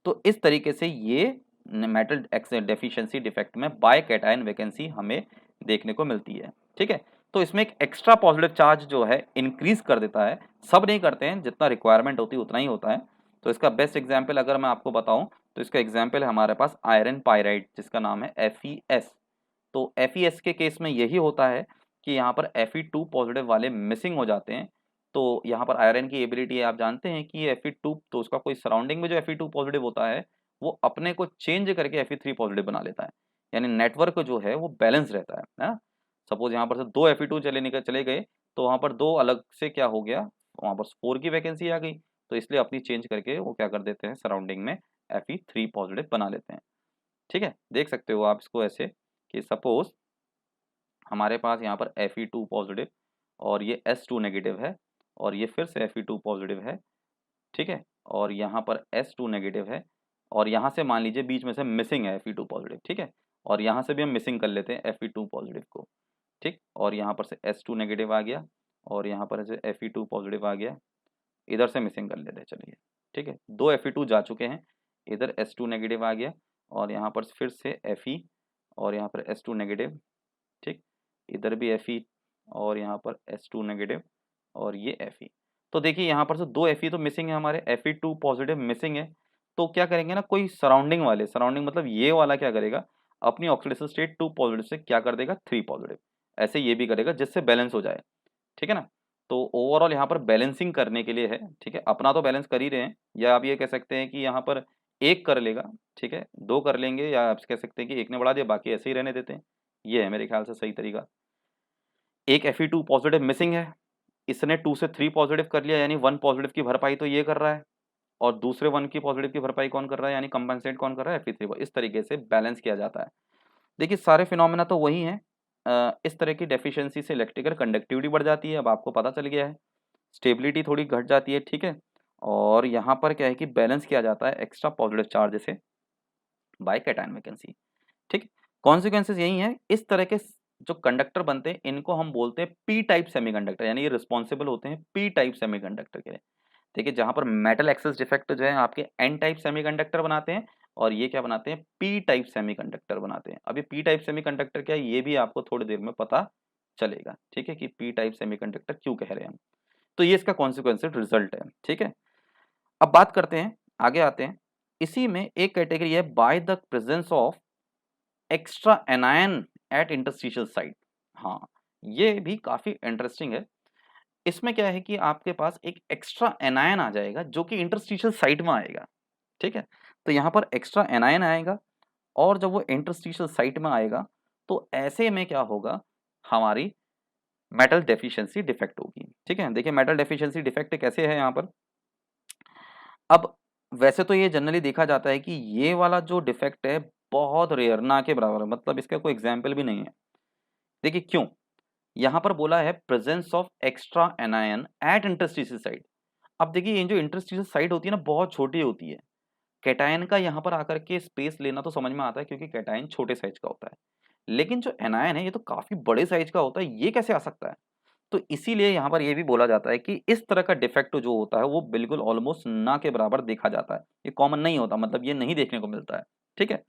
तो इस तरीके से ये मेटल डेफिशिएंसी डिफेक्ट में बाय कैटायन वैकेंसी हमें देखने को मिलती है। ठीक है, तो इसमें एक एक्स्ट्रा पॉजिटिव चार्ज जो है इंक्रीज कर देता है। सब नहीं करते हैं, जितना रिक्वायरमेंट होती है उतना ही होता है। तो इसका बेस्ट एग्जाम्पल अगर मैं आपको बताऊं तो इसका एग्जाम्पल है हमारे पास आयरन पायराइड, जिसका नाम है FeS। तो FeS के केस में यही होता है कि यहाँ पर Fe2 पॉजिटिव वाले मिसिंग हो जाते हैं। तो यहाँ पर आयरन की एबिलिटी है, आप जानते हैं कि Fe2, तो उसका कोई सराउंडिंग में जो Fe2 पॉजिटिव होता है वो अपने को चेंज करके Fe3 पॉजिटिव बना लेता है। यानी नेटवर्क जो है वो बैलेंस रहता है ना। सपोज यहाँ पर से 2 Fe2 चले गए तो वहाँ पर 2 अलग से क्या हो गया, वहाँ पर 4 की वैकेंसी आ गई। तो इसलिए अपनी चेंज करके वो क्या कर देते हैं, सराउंडिंग में Fe3 पॉजिटिव बना लेते हैं। ठीक है, देख सकते हो आप इसको ऐसे कि सपोज हमारे पास यहाँ पर Fe2 पॉजिटिव और ये S2 नेगेटिव है और ये फिर से Fe2 पॉजिटिव है। ठीक है, और यहाँ पर S2 नेगेटिव है और यहाँ से मान लीजिए बीच में से मिसिंग है Fe2 पॉजिटिव। ठीक है, और यहाँ से भी हम मिसिंग कर लेते हैं Fe2 पॉजिटिव को। ठीक, और यहाँ पर से S2 नेगेटिव आ गया और यहाँ पर से Fe2 पॉजिटिव आ गया, इधर से मिसिंग कर लेते हैं। चलिए ठीक है, 2 Fe2 जा चुके हैं, इधर S2 नेगेटिव आ गया और यहाँ पर फिर से Fe और यहाँ पर S2 नेगेटिव। ठीक, इधर भी Fe और यहाँ पर S2 नेगेटिव और ये Fe। तो देखिए यहाँ पर से 2 Fe तो मिसिंग है हमारे, Fe2 पॉजिटिव मिसिंग है। तो क्या करेंगे ना, कोई सराउंडिंग वाले, सराउंडिंग मतलब ये वाला क्या करेगा, अपनी ऑक्सीडेशन स्टेट 2 पॉजिटिव से क्या कर देगा, 3 पॉजिटिव, ऐसे ये भी करेगा जिससे बैलेंस हो जाए। ठीक है ना। तो ओवरऑल यहाँ पर बैलेंसिंग करने के लिए है। ठीक है, अपना तो बैलेंस कर ही रहे हैं, या आप ये कह सकते हैं कि यहाँ पर एक कर लेगा, ठीक है, 2 कर लेंगे, या आप कह सकते हैं कि एक ने बढ़ा दिया बाकी ऐसे ही रहने देते हैं। ये है मेरे ख्याल से सही तरीका। एक Fe2 पॉजिटिव मिसिंग है, इसने 2 से 3 पॉजिटिव कर लिया, यानी 1 पॉजिटिव की भरपाई तो ये कर रहा है और दूसरे 1 की पॉजिटिव की भरपाई कौन कर रहा है, यानी कंपनसेट कौन कर रहा है, Fe3। इस तरीके से बैलेंस किया जाता है। देखिए सारे फिनोमेना तो वही हैं। इस तरह की डेफिशिएंसी से इलेक्ट्रिकल कंडक्टिविटी बढ़ जाती है, अब आपको पता चल गया है। स्टेबिलिटी थोड़ी घट जाती है। ठीक है, और यहाँ पर क्या है कि बैलेंस किया जाता है एक्स्ट्रा पॉजिटिव चार्ज से बाय कैटायन वैकेंसी। ठीक, कॉन्सिक्वेंसेज यही है। इस तरह के जो कंडक्टर बनते हैं इनको हम बोलते हैं पी टाइप सेमीकंडक्टर, यानी ये रिस्पॉन्सिबल होते हैं पी टाइप सेमीकंडक्टर के लिए। देखिए जहां पर मेटल एक्सेस डिफेक्ट जो है आपके एन टाइप सेमीकंडक्टर बनाते हैं और ये क्या बनाते हैं, पी टाइप सेमीकंडक्टर बनाते हैं। अब ये पी टाइप सेमीकंडक्टर क्या है ये भी आपको थोड़ी देर में पता चलेगा। ठीक है, कि पी टाइप सेमीकंडक्टर क्यों कह रहे हैं हम। तो ये इसका कॉन्सिक्वेंसेड रिजल्ट है। ठीक है, अब बात करते हैं, आगे आते हैं। इसी में एक कैटेगरी है by the presence of extra anion at interstitial site. हाँ, ये भी काफी इंटरेस्टिंग है। इसमें क्या है कि आपके पास एक एक्स्ट्रा एनायन आ जाएगा जो कि इंटरस्टिशियल साइट में आएगा। ठीक है, तो यहाँ पर एक्स्ट्रा एनायन आएगा और जब वो इंटरस्टिशियल साइट में आएगा तो ऐसे में क्या होगा, हमारी मेटल डेफिशिएंसी डिफेक्ट होगी। ठीक है, देखिए मेटल डेफिशिएंसी डिफेक्ट कैसे है यहाँ पर। अब वैसे तो ये जनरली देखा जाता है कि ये वाला जो डिफेक्ट है बहुत रेयर, ना के बराबर है, मतलब इसका कोई एग्जाम्पल भी नहीं है। देखिए क्यों, यहाँ पर बोला है presence of extra anion at interstitial site. अब देखिए ये जो इंटरस्टिशियल साइट होती है ना बहुत छोटी होती है। कैटायन का यहाँ पर आकर के स्पेस लेना तो समझ में आता है क्योंकि कैटायन छोटे साइज का होता है, लेकिन जो एनायन है ये तो काफी बड़े साइज का होता है, ये कैसे आ सकता है। तो इसीलिए यहाँ पर ये भी बोला जाता है कि इस तरह का डिफेक्ट जो होता है वो बिल्कुल ऑलमोस्ट ना के बराबर देखा जाता है, ये कॉमन नहीं होता, मतलब ये नहीं देखने को मिलता है। ठीक है,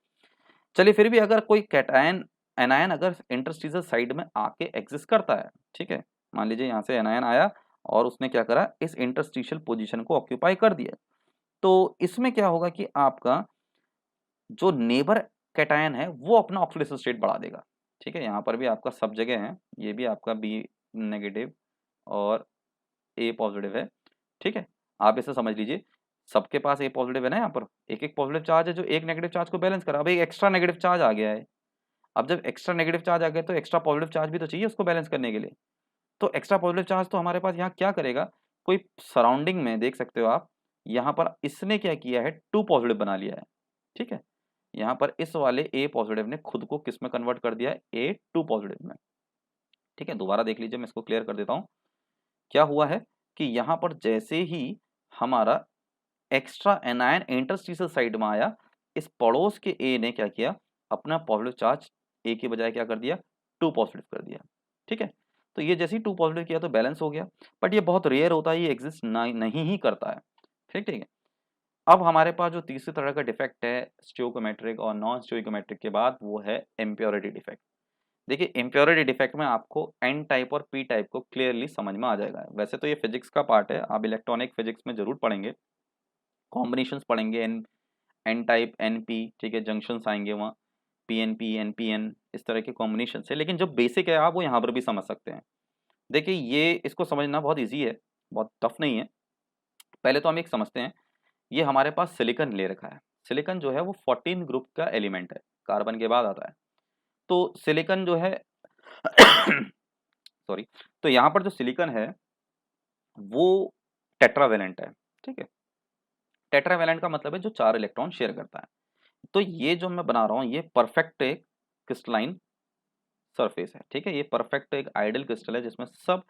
चलिए फिर भी अगर कोई कैटायन एनायन अगर इंटरस्टिशियल साइड में आके एग्जिस्ट करता है, ठीक है, मान लीजिए यहाँ से एनायन आया और उसने क्या करा, इस इंटरस्टिशियल पोजीशन को ऑक्यूपाई कर दिया, तो इसमें क्या होगा कि आपका जो नेबर कैटायन है वो अपना ऑक्सीडेशन स्टेट बढ़ा देगा। ठीक है, यहाँ पर भी आपका सब जगह है, ये भी आपका बी नेगेटिव और ए पॉजिटिव है, ठीक है। आप इसे समझ लीजिए, सबके पास ए पॉजिटिव है ना, यहाँ पर एक एक पॉजिटिव चार्ज है जो एक नेगेटिव चार्ज को बैलेंस करा। अब एक एक्स्ट्रा नेगेटिव चार्ज आ गया है, अब जब एक्स्ट्रा नेगेटिव चार्ज आ गया तो एक्स्ट्रा पॉजिटिव चार्ज भी तो चाहिए उसको बैलेंस करने के लिए। तो एक्स्ट्रा पॉजिटिव चार्ज तो हमारे पास यहाँ क्या करेगा, कोई सराउंडिंग में देख सकते हो आप, यहाँ पर इसने क्या किया है, टू पॉजिटिव बना लिया है, ठीक है। यहाँ पर इस वाले ए पॉजिटिव ने खुद को किस में कन्वर्ट कर दिया है, ए टू पॉजिटिव में, ठीक है। दोबारा देख लीजिए, मैं इसको क्लियर कर देता हूँ। क्या हुआ है कि यहाँ पर जैसे ही हमारा एक्स्ट्रा एनायन इंटरस्टिशियल साइड में आया, इस पड़ोस के ए ने क्या किया, अपना पॉजिटिव चार्ज ए के बजाय क्या कर दिया, टू पॉजिटिव कर दिया, ठीक है। तो ये जैसे ही टू पॉजिटिव किया तो बैलेंस हो गया, बट ये बहुत रेयर होता है, ये एग्जिस्ट नहीं ही करता है, ठीक ठीक है। अब हमारे पास जो तीसरी तरह का डिफेक्ट है स्टोइकोमेट्रिक और नॉन स्टोइकोमेट्रिक के बाद, वो है इम्प्योरिटी डिफेक्ट। देखिए इम्प्योरिटी डिफेक्ट में आपको एन टाइप और पी टाइप को क्लियरली समझ में आ जाएगा। वैसे तो ये फिजिक्स का पार्ट है, आप इलेक्ट्रॉनिक फिजिक्स में जरूर पढ़ेंगे, कॉम्बिनेशंस पढ़ेंगे, N N type N P, ठीक है, जंक्शंस आएंगे वहाँ, P N P N P N, इस तरह के कॉम्बिनेशन है। लेकिन जो बेसिक है आप वो यहाँ पर भी समझ सकते हैं। देखिए ये इसको समझना बहुत ईजी है, बहुत टफ नहीं है। पहले तो हम एक समझते हैं, ये हमारे पास सिलिकॉन ले रखा है। सिलिकॉन जो है वो 14 ग्रुप का एलिमेंट है, कार्बन के बाद आता है। तो सिलिकॉन जो है सॉरी, तो यहाँ पर जो सिलिकॉन है वो टेट्रावेलेंट है, ठीक है। टेट्रावेलेंट का मतलब है जो 4 इलेक्ट्रॉन शेयर करता है। तो ये जो मैं बना रहा हूँ ये परफेक्ट एक क्रिस्टलाइन सरफेस है, ठीक है। ये परफेक्ट एक आइडियल क्रिस्टल है जिसमें सब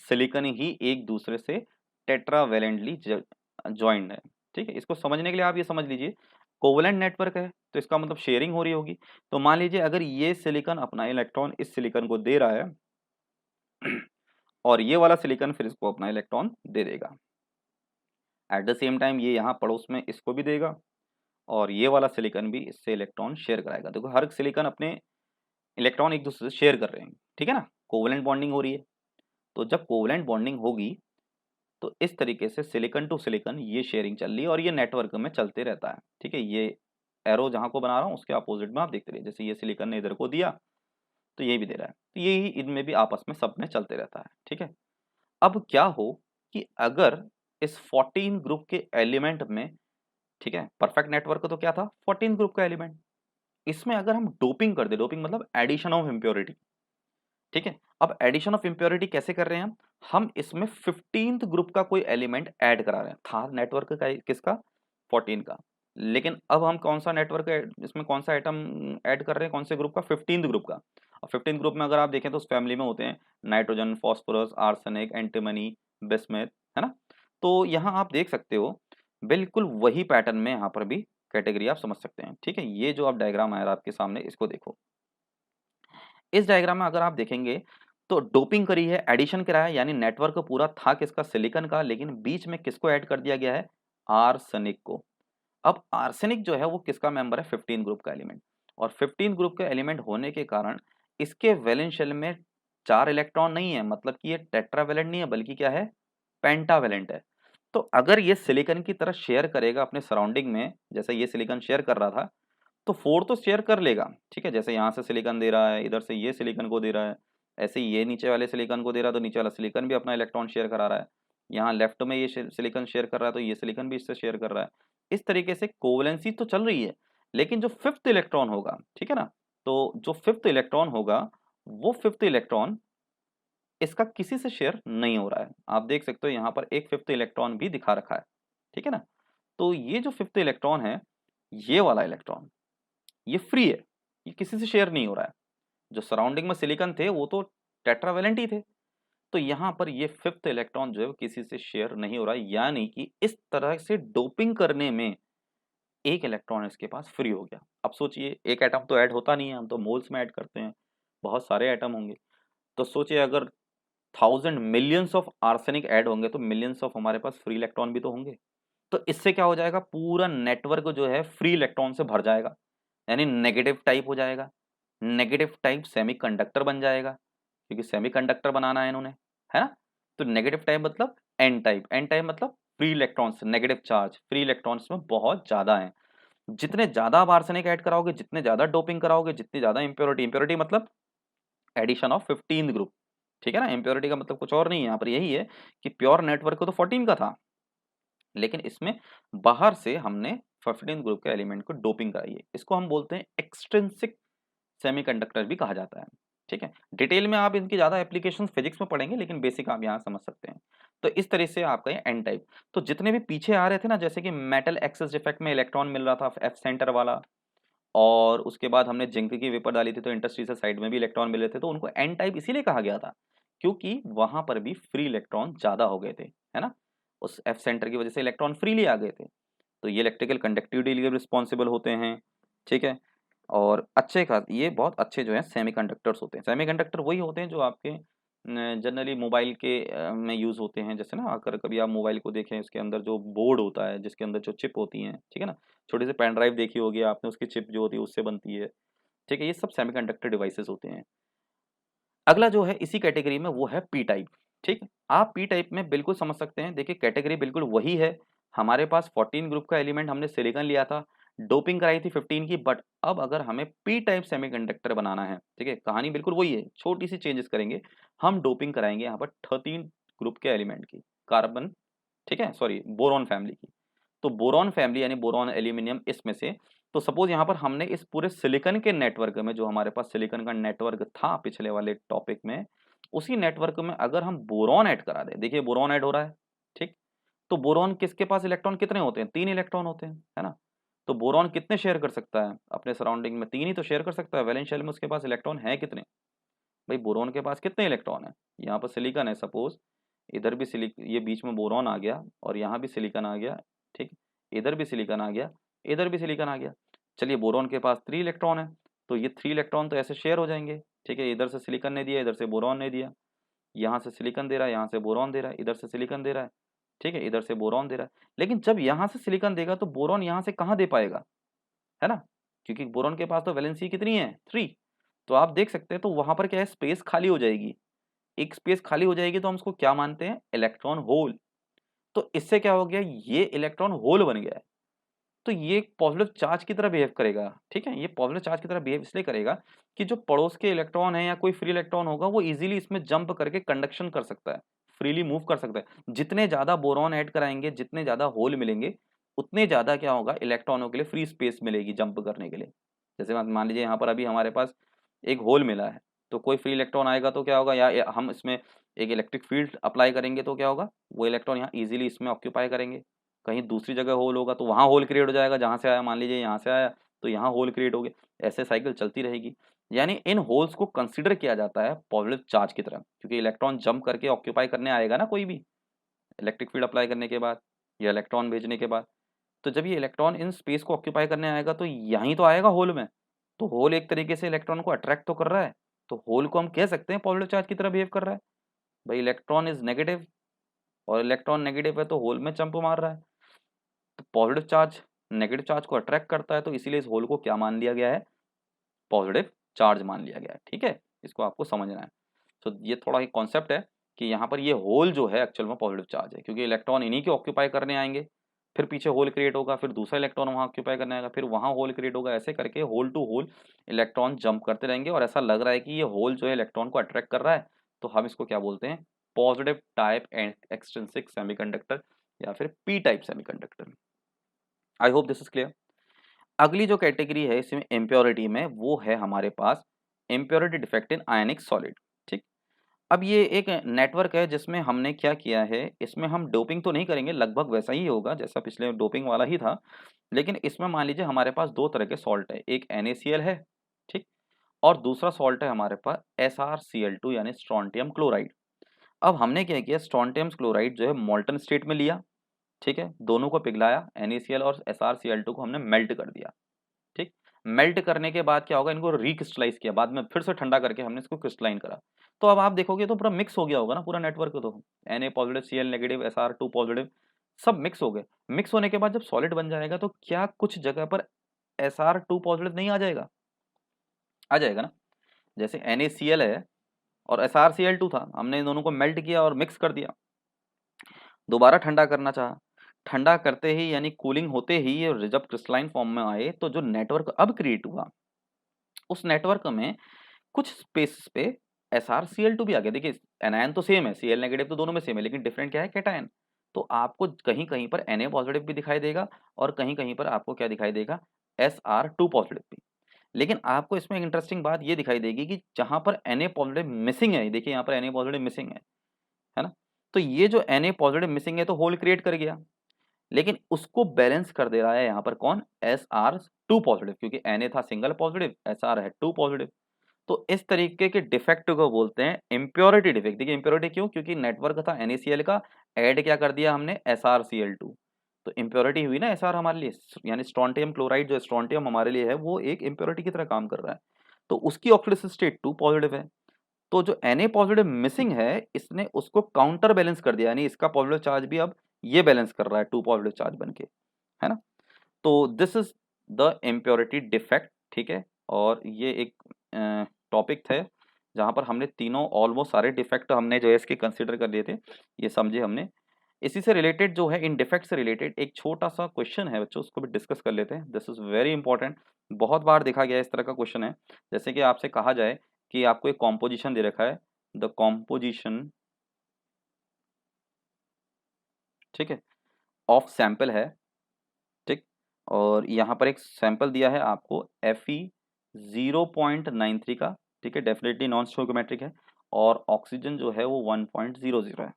सिलिकॉन ही एक दूसरे से टेट्रावेलेंटली ज्वाइंट है, ठीक है। इसको समझने के लिए आप ये समझ लीजिए, कोवेलेंट नेटवर्क है तो इसका मतलब शेयरिंग हो रही होगी। तो मान लीजिए अगर ये सिलिकॉन अपना इलेक्ट्रॉन इस सिलिकॉन को दे रहा है और ये वाला सिलिकॉन फिर इसको अपना इलेक्ट्रॉन दे देगा, एट द सेम टाइम ये यहाँ पड़ोस में इसको भी देगा और ये वाला सिलिकॉन भी इससे इलेक्ट्रॉन शेयर कराएगा। देखो हर सिलिकॉन अपने इलेक्ट्रॉन एक दूसरे से शेयर कर रहे हैं, ठीक है ना, कोवेलेंट बॉन्डिंग हो रही है। तो जब कोवेलेंट बॉन्डिंग होगी तो इस तरीके से सिलिकॉन टू सिलिकॉन ये शेयरिंग चल रही है और ये नेटवर्क में चलते रहता है, ठीक है। ये एरो जहाँ को बना रहा हूँ उसके अपोजिट में आप देखते रहिए, जैसे ये सिलिकॉन ने इधर को दिया तो ये भी दे रहा है, तो यही इनमें भी आपस में सब में चलते रहता है, ठीक है। अब क्या हो कि अगर इस 14 ग्रुप के एलिमेंट में, ठीक है, परफेक्ट नेटवर्क तो क्या था 14 ग्रुप का एलिमेंट, इसमें अगर हम डोपिंग कर दे, डोपिंग मतलब एडिशन ऑफ इम्प्योरिटी, ठीक है। अब एडिशन ऑफ इम्प्योरिटी कैसे कर रहे हैं हम इसमें 15th ग्रुप का कोई एलिमेंट ऐड करा रहे हैं। था नेटवर्क का किसका, 14 का, लेकिन अब हम कौन सा नेटवर्क इसमें कौन सा आइटम ऐड कर रहे हैं, कौन से ग्रुप का, 15th ग्रुप का। और 15th ग्रुप में अगर आप देखें तो उस फैमिली में होते हैं nitrogen, phosphorus, arsenic, antimony, bismuth, है ना। तो यहाँ आप देख सकते हो बिल्कुल वही पैटर्न में यहाँ पर भी कैटेगरी आप समझ सकते हैं, ठीक है। ये जो आप डायग्राम आया आपके सामने इसको देखो, इस डायग्राम में अगर आप देखेंगे तो डोपिंग करी है, एडिशन कराया है, यानी नेटवर्क पूरा था किसका, सिलिकॉन का, लेकिन बीच में किसको ऐड कर दिया गया है, आर्सेनिक को। अब आर्सेनिक जो है वो किसका मेंबर है, 15 ग्रुप का एलिमेंट। और 15 ग्रुप का एलिमेंट होने के कारण इसके वैलेंस शेल में 4 इलेक्ट्रॉन नहीं है, मतलब कि ये टेट्रावेलेंट नहीं है बल्कि क्या है, पेंटावेलेंट है। तो अगर ये सिलिकॉन की तरह शेयर करेगा अपने सराउंडिंग में, जैसे ये सिलिकॉन शेयर कर रहा था, तो 4 तो शेयर कर लेगा, ठीक है। जैसे यहाँ से सिलिकॉन दे रहा है, इधर से ये सिलिकॉन को दे रहा है, ऐसे ही ये नीचे वाले सिलिकॉन को दे रहा है तो नीचे वाला सिलिकॉन भी अपना इलेक्ट्रॉन शेयर करा रहा है। यहाँ लेफ्ट में ये सिलिकॉन शेयर कर रहा है तो ये सिलिकॉन भी इससे शेयर कर रहा है। इस तरीके से कोवलेंसी तो चल रही है, लेकिन जो 5th इलेक्ट्रॉन होगा, ठीक है ना, तो जो 5th इलेक्ट्रॉन होगा वो 5th इलेक्ट्रॉन इसका किसी से शेयर नहीं हो रहा है। आप देख सकते हो यहाँ पर एक 5th इलेक्ट्रॉन भी दिखा रखा है, ठीक है ना। तो ये जो 5th इलेक्ट्रॉन है, ये वाला इलेक्ट्रॉन ये फ्री है, ये किसी से शेयर नहीं हो रहा है। जो सराउंडिंग में सिलिकॉन थे वो तो टेट्रावेलेंट ही थे, तो यहाँ पर ये 5th इलेक्ट्रॉन जो है वो किसी से शेयर नहीं हो रहा है, यानी कि इस तरह से डोपिंग करने में एक इलेक्ट्रॉन इसके पास फ्री हो गया। अब सोचिए एक एटम तो ऐड होता नहीं है, हम तो मोल्स में ऐड करते हैं, बहुत सारे एटम होंगे। तो सोचिए अगर 1000 मिलियंस ऑफ आर्सेनिक ऐड होंगे तो मिलियंस ऑफ हमारे पास फ्री इलेक्ट्रॉन भी तो होंगे। तो इससे क्या हो जाएगा, पूरा नेटवर्क जो है फ्री इलेक्ट्रॉन से भर जाएगा, यानी नेगेटिव टाइप हो जाएगा। नेगेटिव टाइप सेमीकंडक्टर बन जाएगा, क्योंकि सेमीकंडक्टर बनाना है इन्होंने, है ना। तो नेगेटिव टाइप मतलब एन टाइप, एन टाइप मतलब free electrons, negative charge, free electrons में बहुत ज्यादा है। जितने ज्यादा आप आर्सेनिक ऐड कराओगे, जितने ज्यादा डोपिंग कराओगे, जितनी ज्यादा इंप्योरिटी, इंप्योरिटी मतलब एडिशन ऑफ 15 ग्रुप, ठीक है ना, इम्प्योरिटी का मतलब कुछ और नहीं है, यहाँ पर यही है कि प्योर नेटवर्क तो 14 का था, लेकिन इसमें बाहर से हमने 15 ग्रुप के एलिमेंट को डोपिंग कराई है। इसको हम बोलते हैं एक्सट्रिंसिक सेमीकंडक्टर भी कहा जाता है। ठीक है, डिटेल में आप इनकी ज़्यादा एप्लीकेशन फिजिक्स में पढ़ेंगे, लेकिन बेसिक आप यहाँ समझ सकते हैं। तो इस तरह से आपका ये एन टाइप, तो जितने भी पीछे आ रहे थे ना, जैसे कि मेटल एक्सेस डिफेक्ट में इलेक्ट्रॉन मिल रहा था एफ सेंटर वाला, और उसके बाद हमने जिंक की वेपर डाली थी तो इंटरस्टिशियल साइड में भी इलेक्ट्रॉन मिल रहे थे, तो उनको एन टाइप इसीलिए कहा गया था क्योंकि वहां पर भी फ्री इलेक्ट्रॉन ज्यादा हो गए थे, है ना, उस एफ सेंटर की वजह से इलेक्ट्रॉन फ्रीली आ गए थे। तो ये इलेक्ट्रिकल कंडक्टिविटी के लिए रिस्पॉन्सिबल होते हैं। ठीक है, और अच्छे खास ये बहुत अच्छे जो है सेमीकंडक्टर्स होते हैं। सेमीकंडक्टर वही होते हैं जो आपके जनरली मोबाइल के में यूज़ होते हैं। जैसे ना अगर कभी आप मोबाइल को देखें, उसके अंदर जो बोर्ड होता है, जिसके अंदर जो चिप होती हैं, ठीक है ना, छोटी सी पेन ड्राइव देखी होगी आपने, उसकी चिप जो होती है उससे बनती है। ठीक है, ये सब सेमीकंडक्टर डिवाइसेस होते हैं। अगला जो है इसी कैटेगरी में वो है पी टाइप। ठीक है, आप पी टाइप में बिल्कुल समझ सकते हैं, देखिए कैटेगरी बिल्कुल वही है। हमारे पास 14 ग्रुप का एलिमेंट हमने सिलिकॉन लिया था, डोपिंग कराई थी 15 की, बट अब अगर हमें पी टाइप सेमीकंडक्टर बनाना है, ठीक है, कहानी बिल्कुल वही है, छोटी सी चेंजेस करेंगे। हम डोपिंग कराएंगे यहाँ पर 13 ग्रुप के एलिमेंट की, कार्बन, ठीक है, सॉरी बोरॉन फैमिली की। तो बोरॉन फैमिली यानी बोरॉन एल्यूमिनियम इसमें से, तो सपोज यहाँ पर हमने इस पूरे सिलिकॉन के नेटवर्क में, जो हमारे पास सिलिकॉन का नेटवर्क था पिछले वाले टॉपिक में, उसी नेटवर्क में अगर हम बोरॉन ऐड करा दें, देखिए बोरॉन ऐड हो रहा है। ठीक, तो बोरॉन किसके पास इलेक्ट्रॉन कितने होते हैं, 3 इलेक्ट्रॉन होते हैं, है ना। तो बोरॉन कितने शेयर कर सकता है अपने सराउंडिंग में, 3 ही तो शेयर कर सकता है। वैलेंस शेल में उसके पास इलेक्ट्रॉन है कितने, भाई बोरॉन के पास कितने इलेक्ट्रॉन है, यहाँ पर सिलिकॉन है सपोज, इधर भी सिलिक ये बीच में बोरॉन आ गया और यहाँ भी सिलिकॉन आ गया। ठीक, इधर भी सिलिकॉन आ गया, इधर भी सिलिकॉन आ गया। चलिए बोरॉन के पास 3 इलेक्ट्रॉन है, तो ये 3 इलेक्ट्रॉन तो ऐसे शेयर हो जाएंगे। ठीक है, इधर से सिलिकॉन ने दिया, इधर से बोरॉन ने दिया, यहाँ से सिलिकॉन दे रहा है, यहाँ से बोरॉन दे रहा है, इधर से सिलिकॉन दे रहा है, ठीक है, इधर से बोरॉन दे रहा है। लेकिन जब यहाँ से सिलिकॉन देगा तो बोरॉन यहाँ से कहाँ दे पाएगा, है ना, क्योंकि बोरॉन के पास तो वैलेंसी कितनी है, 3। तो आप देख सकते हैं, तो वहां पर क्या है, स्पेस खाली हो जाएगी। एक स्पेस खाली हो जाएगी तो हम उसको क्या मानते हैं, इलेक्ट्रॉन होल। तो इससे क्या हो गया, ये इलेक्ट्रॉन होल बन गया है। तो ये पॉजिटिव चार्ज की तरह बिहेव करेगा। ठीक है, ये पॉजिटिव चार्ज की तरह बिहेव इसलिए करेगा कि जो पड़ोस के इलेक्ट्रॉन है या कोई फ्री इलेक्ट्रॉन होगा, वो इजीली इसमें जंप करके कंडक्शन कर सकता है, फ्रीली मूव कर सकता है। जितने ज्यादा बोरॉन ऐड कराएंगे, जितने ज्यादा होल मिलेंगे, उतने ज्यादा क्या होगा, इलेक्ट्रॉनों के लिए फ्री स्पेस मिलेगी जंप करने के लिए। जैसे मान लीजिए यहाँ पर अभी हमारे पास एक होल मिला है, तो कोई फ्री इलेक्ट्रॉन आएगा तो क्या होगा, या हम इसमें एक इलेक्ट्रिक फील्ड अप्लाई करेंगे तो क्या होगा, वो इलेक्ट्रॉन यहाँ इजीली इसमें ऑक्यूपाई करेंगे। कहीं दूसरी जगह होल होगा तो वहाँ होल क्रिएट हो जाएगा, जहाँ से आया, मान लीजिए यहाँ से आया तो यहाँ होल क्रिएट हो गया। ऐसे साइकिल चलती रहेगी। यानी इन होल्स को कंसीडर किया जाता है पॉजिटिव चार्ज की तरह, क्योंकि इलेक्ट्रॉन जंप करके ऑक्यूपाई करने आएगा ना कोई भी, इलेक्ट्रिक फील्ड अप्लाई करने के बाद या इलेक्ट्रॉन भेजने के बाद। तो जब ये इलेक्ट्रॉन इन स्पेस को ऑक्यूपाई करने आएगा तो यहीं तो आएगा होल में। तो होल एक तरीके से इलेक्ट्रॉन को अट्रैक्ट तो कर रहा है, तो होल को हम कह सकते हैं पॉजिटिव चार्ज की तरह बिहेव कर रहा है। भाई इलेक्ट्रॉन इज नेगेटिव और इलेक्ट्रॉन नेगेटिव है तो होल में जंप मार रहा है। तो पॉजिटिव चार्ज नेगेटिव चार्ज को अट्रैक्ट करता है, तो इसीलिए इस होल को क्या मान लिया गया है, पॉजिटिव चार्ज मान लिया गया है। ठीक है, इसको आपको समझना है। तो ये थोड़ा एक कॉन्सेप्ट है कि यहाँ पर ये होल जो है एक्चुअल में पॉजिटिव चार्ज है, क्योंकि इलेक्ट्रॉन इन्हीं के ऑक्यूपाई करने आएंगे, फिर पीछे होल क्रिएट होगा, फिर दूसरा इलेक्ट्रॉन वहाँ ऑक्यूपाई करने आएगा, फिर वहाँ होल क्रिएट होगा, ऐसे करके hole to hole electron jump करते रहेंगे। और ऐसा लग रहा है कि ये होल जो है इलेक्ट्रॉन को अट्रैक्ट कर रहा है, तो हम इसको क्या बोलते हैं, पॉजिटिव टाइप एक्सट्रिंसिक सेमीकंडक्टर या फिर P type semiconductor. I hope this is clear. अगली जो कैटेगरी है इसमें इम्प्योरिटी में, वो है हमारे पास impurity defect in ionic solid. ठीक, अब ये एक नेटवर्क है जिसमें हमने क्या किया है, इसमें हम डोपिंग तो नहीं करेंगे, लगभग वैसा ही होगा जैसा पिछले डोपिंग वाला ही था। लेकिन इसमें मान लीजिए हमारे पास दो तरह के सॉल्ट है, एक NaCl है, ठीक, और दूसरा सॉल्ट है हमारे पास SrCl2 यानी स्ट्रोंटियम क्लोराइड। अब हमने क्या किया, स्ट्रोंटियम क्लोराइड जो है मोल्टन स्टेट में लिया, ठीक है, दोनों को पिघलाया, NaCl और SrCl2 को हमने मेल्ट कर दिया। ठीक, मेल्ट करने के बाद क्या होगा, इनको रिक्रिस्टलाइज किया, बाद में फिर से ठंडा करके हमने इसको क्रिस्टलाइन करा। तो अब आप देखोगे तो पूरा मिक्स हो गया होगा ना पूरा नेटवर्क, तो Na positive, Cl negative, Sr2 positive, सब मिक्स हो गए। मिक्स होने के बाद जब सॉलिड बन जाएगा तो क्या कुछ जगह पर Sr2 पॉजिटिव नहीं आ जाएगा, आ जाएगा ना। जैसे NaCl है और SrCl2 था, हमने इन दोनों को मेल्ट किया और मिक्स कर दिया, दोबारा ठंडा करना चाहा, ठंडा करते ही यानी कूलिंग होते ही ये जब क्रिस्टलाइन फॉर्म में आए, तो जो नेटवर्क अब क्रिएट हुआ, उस नेटवर्क में कुछ स्पेस पे SrCl2 भी आ गया। देखिए एनायन तो सेम है, Cl नेगेटिव तो दोनों में सेम है, लेकिन डिफरेंट क्या है, कैटायन। तो आपको कहीं कहीं पर Na पॉजिटिव भी दिखाई देगा और कहीं कहीं पर आपको क्या दिखाई देगा, Sr2 पॉजिटिव भी। लेकिन आपको इसमें एक इंटरेस्टिंग बात ये दिखाई देगी कि जहां पर Na पॉजिटिव मिसिंग है, देखिए यहाँ पर Na पॉजिटिव मिसिंग है ना, तो ये जो Na पॉजिटिव मिसिंग है तो होल क्रिएट कर गया, लेकिन उसको बैलेंस कर दे रहा है यहाँ पर कौन, Sr2 पॉजिटिव, क्योंकि Na था सिंगल पॉजिटिव, Sr है 2 पॉजिटिव। तो इस तरीके के डिफेक्ट को बोलते हैं इम्प्योरिटी डिफेक्ट। देखिए इम्प्योरिटी क्यों, क्योंकि नेटवर्क था NaCl का, ऐड क्या कर दिया हमने, SrCl2, तो इम्प्योरिटी हुई ना Sr हमारे लिए, यानी स्ट्रोंटियम क्लोराइड जो स्ट्रोंटियम हमारे लिए है वो एक इम्प्योरिटी की तरह काम कर रहा है, तो उसकी ऑक्सीडेशन स्टेट 2 पॉजिटिव है। तो जो Na पॉजिटिव मिसिंग है इसने उसको काउंटर बैलेंस कर दिया, यानी इसका पॉजिटिव चार्ज भी अब ये बैलेंस कर रहा है 2 पॉजिटिव चार्ज बनके, है ना। तो this is the impurity defect, ठीक है। और ये एक टॉपिक थे जहाँ पर हमने तीनों ऑलमोस्ट सारे डिफेक्ट हमने जो है इसके कंसिडर कर लिए थे, ये समझे हमने। इसी से रिलेटेड जो है, इन डिफेक्ट से रिलेटेड एक छोटा सा क्वेश्चन है बच्चों, उसको भी डिस्कस कर लेते हैं। दिस इज वेरी इंपॉर्टेंट, बहुत बार देखा गया इस तरह का क्वेश्चन है। जैसे कि आपसे कहा जाए कि आपको एक कॉम्पोजिशन दे रखा है, द कॉम्पोजिशन, ठीक है, ऑफ सैंपल है, ठीक, और यहाँ पर एक सैंपल दिया है आपको Fe 0.93 का, ठीक है, डेफिनेटली नॉन स्टोइकोमेट्रिक है, और ऑक्सीजन जो है वो 1.00 है।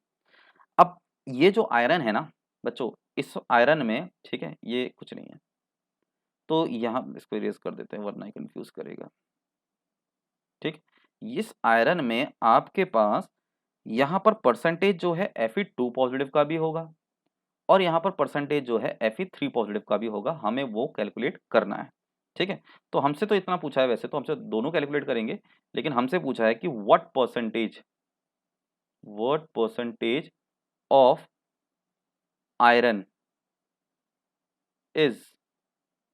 अब ये जो आयरन है ना बच्चों, इस आयरन में, ठीक है, ये कुछ नहीं है, तो यहाँ इसको इरेज कर देते हैं वरना कंफ्यूज करेगा, ठीक। इस आयरन में आपके पास यहाँ पर परसेंटेज जो है Fe2 पॉजिटिव का भी होगा, और यहाँ पर परसेंटेज जो है Fe3 पॉजिटिव का भी होगा, हमें वो कैलकुलेट करना है, ठीक है। तो हमसे तो इतना पूछा है, वैसे तो हमसे दोनों कैलकुलेट करेंगे, लेकिन हमसे पूछा है कि what percentage of iron is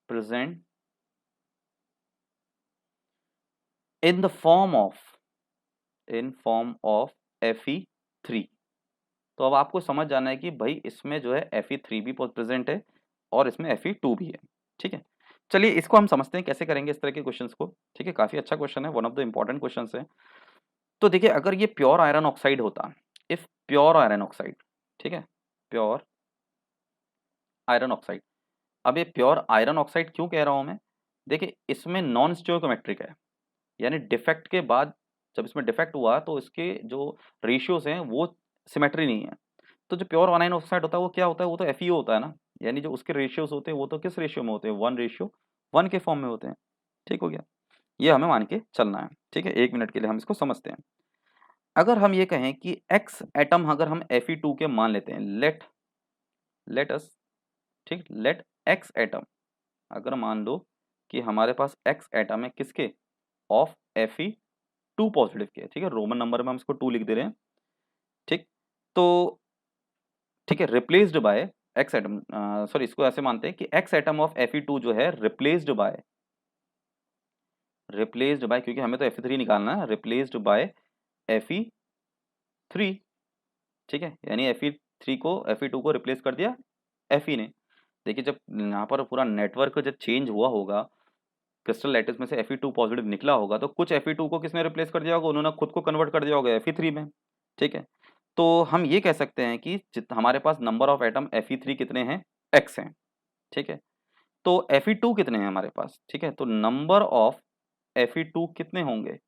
present in the form of Fe3। तो अब आपको समझ जाना है कि भाई इसमें जो है Fe3 भी प्रेजेंट है और इसमें Fe2 भी है, ठीक है। चलिए इसको हम समझते हैं कैसे करेंगे इस तरह के क्वेश्चंस को, ठीक है। काफी अच्छा क्वेश्चन है, one of the important questions है। तो देखिए अगर ये प्योर आयरन ऑक्साइड होता, इफ प्योर आयरन ऑक्साइड, ठीक है, प्योर आयरन ऑक्साइड। अब ये प्योर आयरन ऑक्साइड क्यों कह रहा हूं मैं, देखिए इसमें नॉन स्टियोकोमेट्रिक है, यानी डिफेक्ट के बाद जब इसमें डिफेक्ट हुआ तो इसके जो रेशियोज हैं वो सिमेट्री नहीं है। तो जो प्योर आयरन ऑक्साइड होता है वो क्या होता है, वो तो FeO होता है ना, यानी जो उसके रेशियोज होते हैं वो तो किस रेशियो में होते हैं, 1:1 के फॉर्म में होते हैं, ठीक हो गया। ये हमें मान के चलना है, ठीक है। 1 मिनट के लिए हम इसको समझते हैं। अगर हम ये कहें कि X एटम अगर हम Fe2 के मान लेते हैं, लेट अस, ठीक, लेट X एटम, अगर मान लो कि हमारे पास X एटम है किसके, ऑफ Fe2 पॉजिटिव के, ठीक है, रोमन नंबर में हम इसको 2 लिख दे रहे हैं, ठीक। तो ठीक है, replaced by x atom, sorry इसको ऐसे मानते हैं कि एक्स एटम ऑफ Fe2 जो है रिप्लेस्ड बाय, क्योंकि हमें तो Fe3 निकालना है, रिप्लेस्ड बाय Fe3, ठीक है, यानी Fe2 को रिप्लेस कर दिया Fe ने। देखिए जब यहाँ पर पूरा नेटवर्क जब चेंज हुआ होगा, क्रिस्टल लैटिस में से Fe2 पॉजिटिव निकला होगा, तो कुछ Fe2 को किसने रिप्लेस कर दिया होगा, उन्होंने खुद को कन्वर्ट कर दिया होगा Fe3 में, ठीक है। तो हम ये कह सकते हैं कि हमारे पास नंबर ऑफ एटम Fe3 कितने हैं, X हैं, ठीक है। तो Fe2 कितने हैं हमारे पास, ठीक है, तो नंबर ऑफ Fe2 कितने होंगे,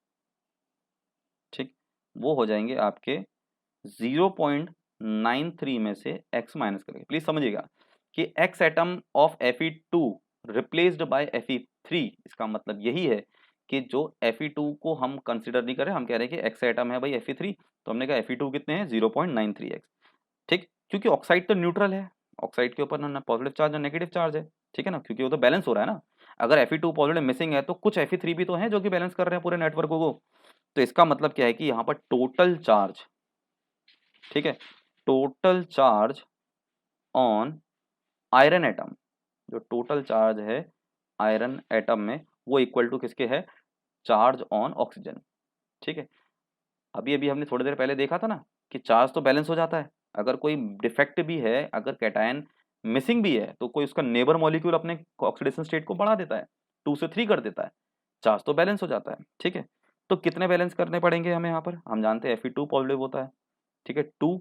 ठीक, वो हो जाएंगे आपके 0.93 में से X माइनस करेंगे। प्लीज समझिएगा कि X atom of Fe2 replaced by Fe3, इसका मतलब यही है कि जो Fe2 को हम कंसिडर नहीं कर रहे, हम कह रहे हैं कि X एटम है भाई Fe3, तो हमने कहा Fe2 कितने हैं, 0.93x, ठीक, क्योंकि ऑक्साइड तो न्यूट्रल है, ऑक्साइड के ऊपर ना पॉजिटिव चार्ज ना नेगेटिव चार्ज है, ठीक है ना, क्योंकि वो तो बैलेंस हो रहा है ना। अगर Fe2 पॉजिटिव मिसिंग है तो कुछ Fe3 भी तो है जो कि बैलेंस कर रहे हैं पूरे नेटवर्क को। तो इसका मतलब क्या है कि यहाँ पर टोटल चार्ज, ठीक है, total charge on iron atom, जो टोटल चार्ज है आयरन एटम में वो इक्वल टू किसके है, चार्ज ऑन ऑक्सीजन, ठीक है। अभी अभी हमने थोड़ी देर पहले देखा था ना कि चार्ज तो बैलेंस हो जाता है, अगर कोई डिफेक्ट भी है, अगर कैटायन मिसिंग भी है तो कोई उसका नेबर मॉलिक्यूल अपने ऑक्सीडेशन स्टेट को बढ़ा देता है, 2 से 3 कर देता है, चार्ज तो बैलेंस हो जाता है, ठीक है। तो कितने बैलेंस करने पड़ेंगे हमें यहाँ पर? हम जानते हैं Fe2 पॉजिटिव होता है, ठीक है, 2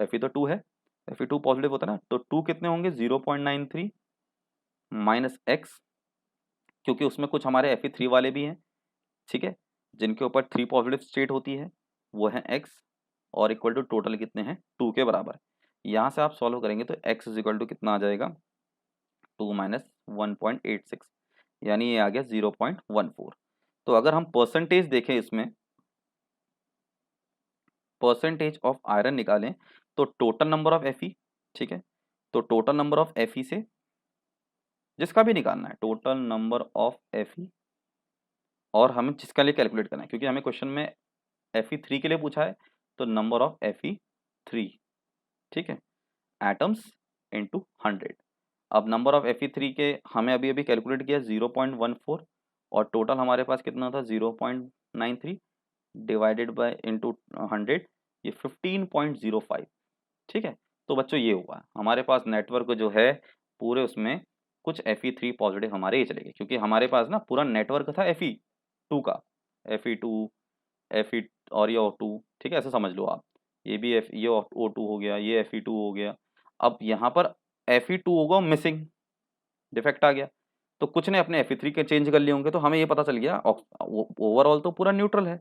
Fe तो 2 है, Fe2 पॉजिटिव होता है ना, तो 2 कितने होंगे 0.93 माइनस एक्स, क्योंकि उसमें कुछ हमारे Fe3 वाले भी हैं, ठीक है, जिनके ऊपर 3 पॉजिटिव स्टेट होती है, वो है एक्स, और इक्वल टू टोटल कितने हैं 2 के बराबर। यहाँ से आप सॉल्व करेंगे तो x इज इक्वल टू कितना आ जाएगा 2 माइनस 1.86, यानी ये आ गया 0.14। तो अगर हम परसेंटेज देखें इसमें, परसेंटेज ऑफ आयरन निकालें तो टोटल नंबर ऑफ Fe, ठीक है, तो टोटल नंबर ऑफ Fe से जिसका भी निकालना है टोटल नंबर ऑफ Fe, और हमें जिसका लिए कैलकुलेट करना है, क्योंकि हमें क्वेश्चन में Fe3 के लिए पूछा है, तो नंबर ऑफ Fe3, ठीक है, एटम्स इनटू 100। अब नंबर ऑफ Fe3 के हमें अभी अभी कैलकुलेट किया 0.14, और टोटल हमारे पास कितना था 0.93 डिवाइडेड बाय इनटू 100, ये 15.05, ठीक है। तो बच्चों ये हुआ हमारे पास नेटवर्क जो है पूरे, उसमें कुछ Fe3 पॉजिटिव हमारे ये चले गए, क्योंकि हमारे पास ना पूरा नेटवर्क था Fe2 का, Fe2 Fe और ये O2, ठीक है, ऐसा समझ लो आप, ये भी ये O2 हो गया, ये Fe2 हो गया। अब यहाँ पर Fe2 होगा मिसिंग, डिफेक्ट आ गया, तो कुछ ने अपने Fe3 के चेंज कर लिए होंगे, तो हमें ये पता चल गया ओवरऑल तो पूरा न्यूट्रल है,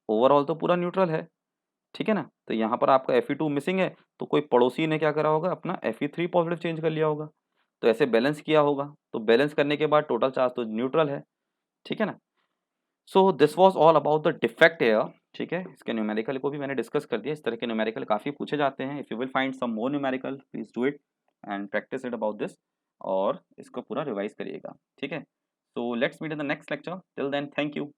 ओवरऑल तो पूरा न्यूट्रल है, ठीक है ना। तो यहाँ पर आपका Fe2 मिसिंग है, तो कोई पड़ोसी ने क्या करा होगा अपना Fe3 पॉजिटिव चेंज कर लिया होगा, तो ऐसे बैलेंस किया होगा, तो बैलेंस करने के बाद टोटल चार्ज तो न्यूट्रल है, ठीक है ना। So this was all about the defect air, ठीक है। इसके न्यूमेरिकल को भी मैंने डिस्कस कर दिया, इस तरह के न्यूमेरिकल काफ़ी पूछे जाते हैं। If you will find some more numerical please do it and practice it about this, और इसको पूरा रिवाइज करिएगा, ठीक है। So let's meet in the next lecture, till then thank you.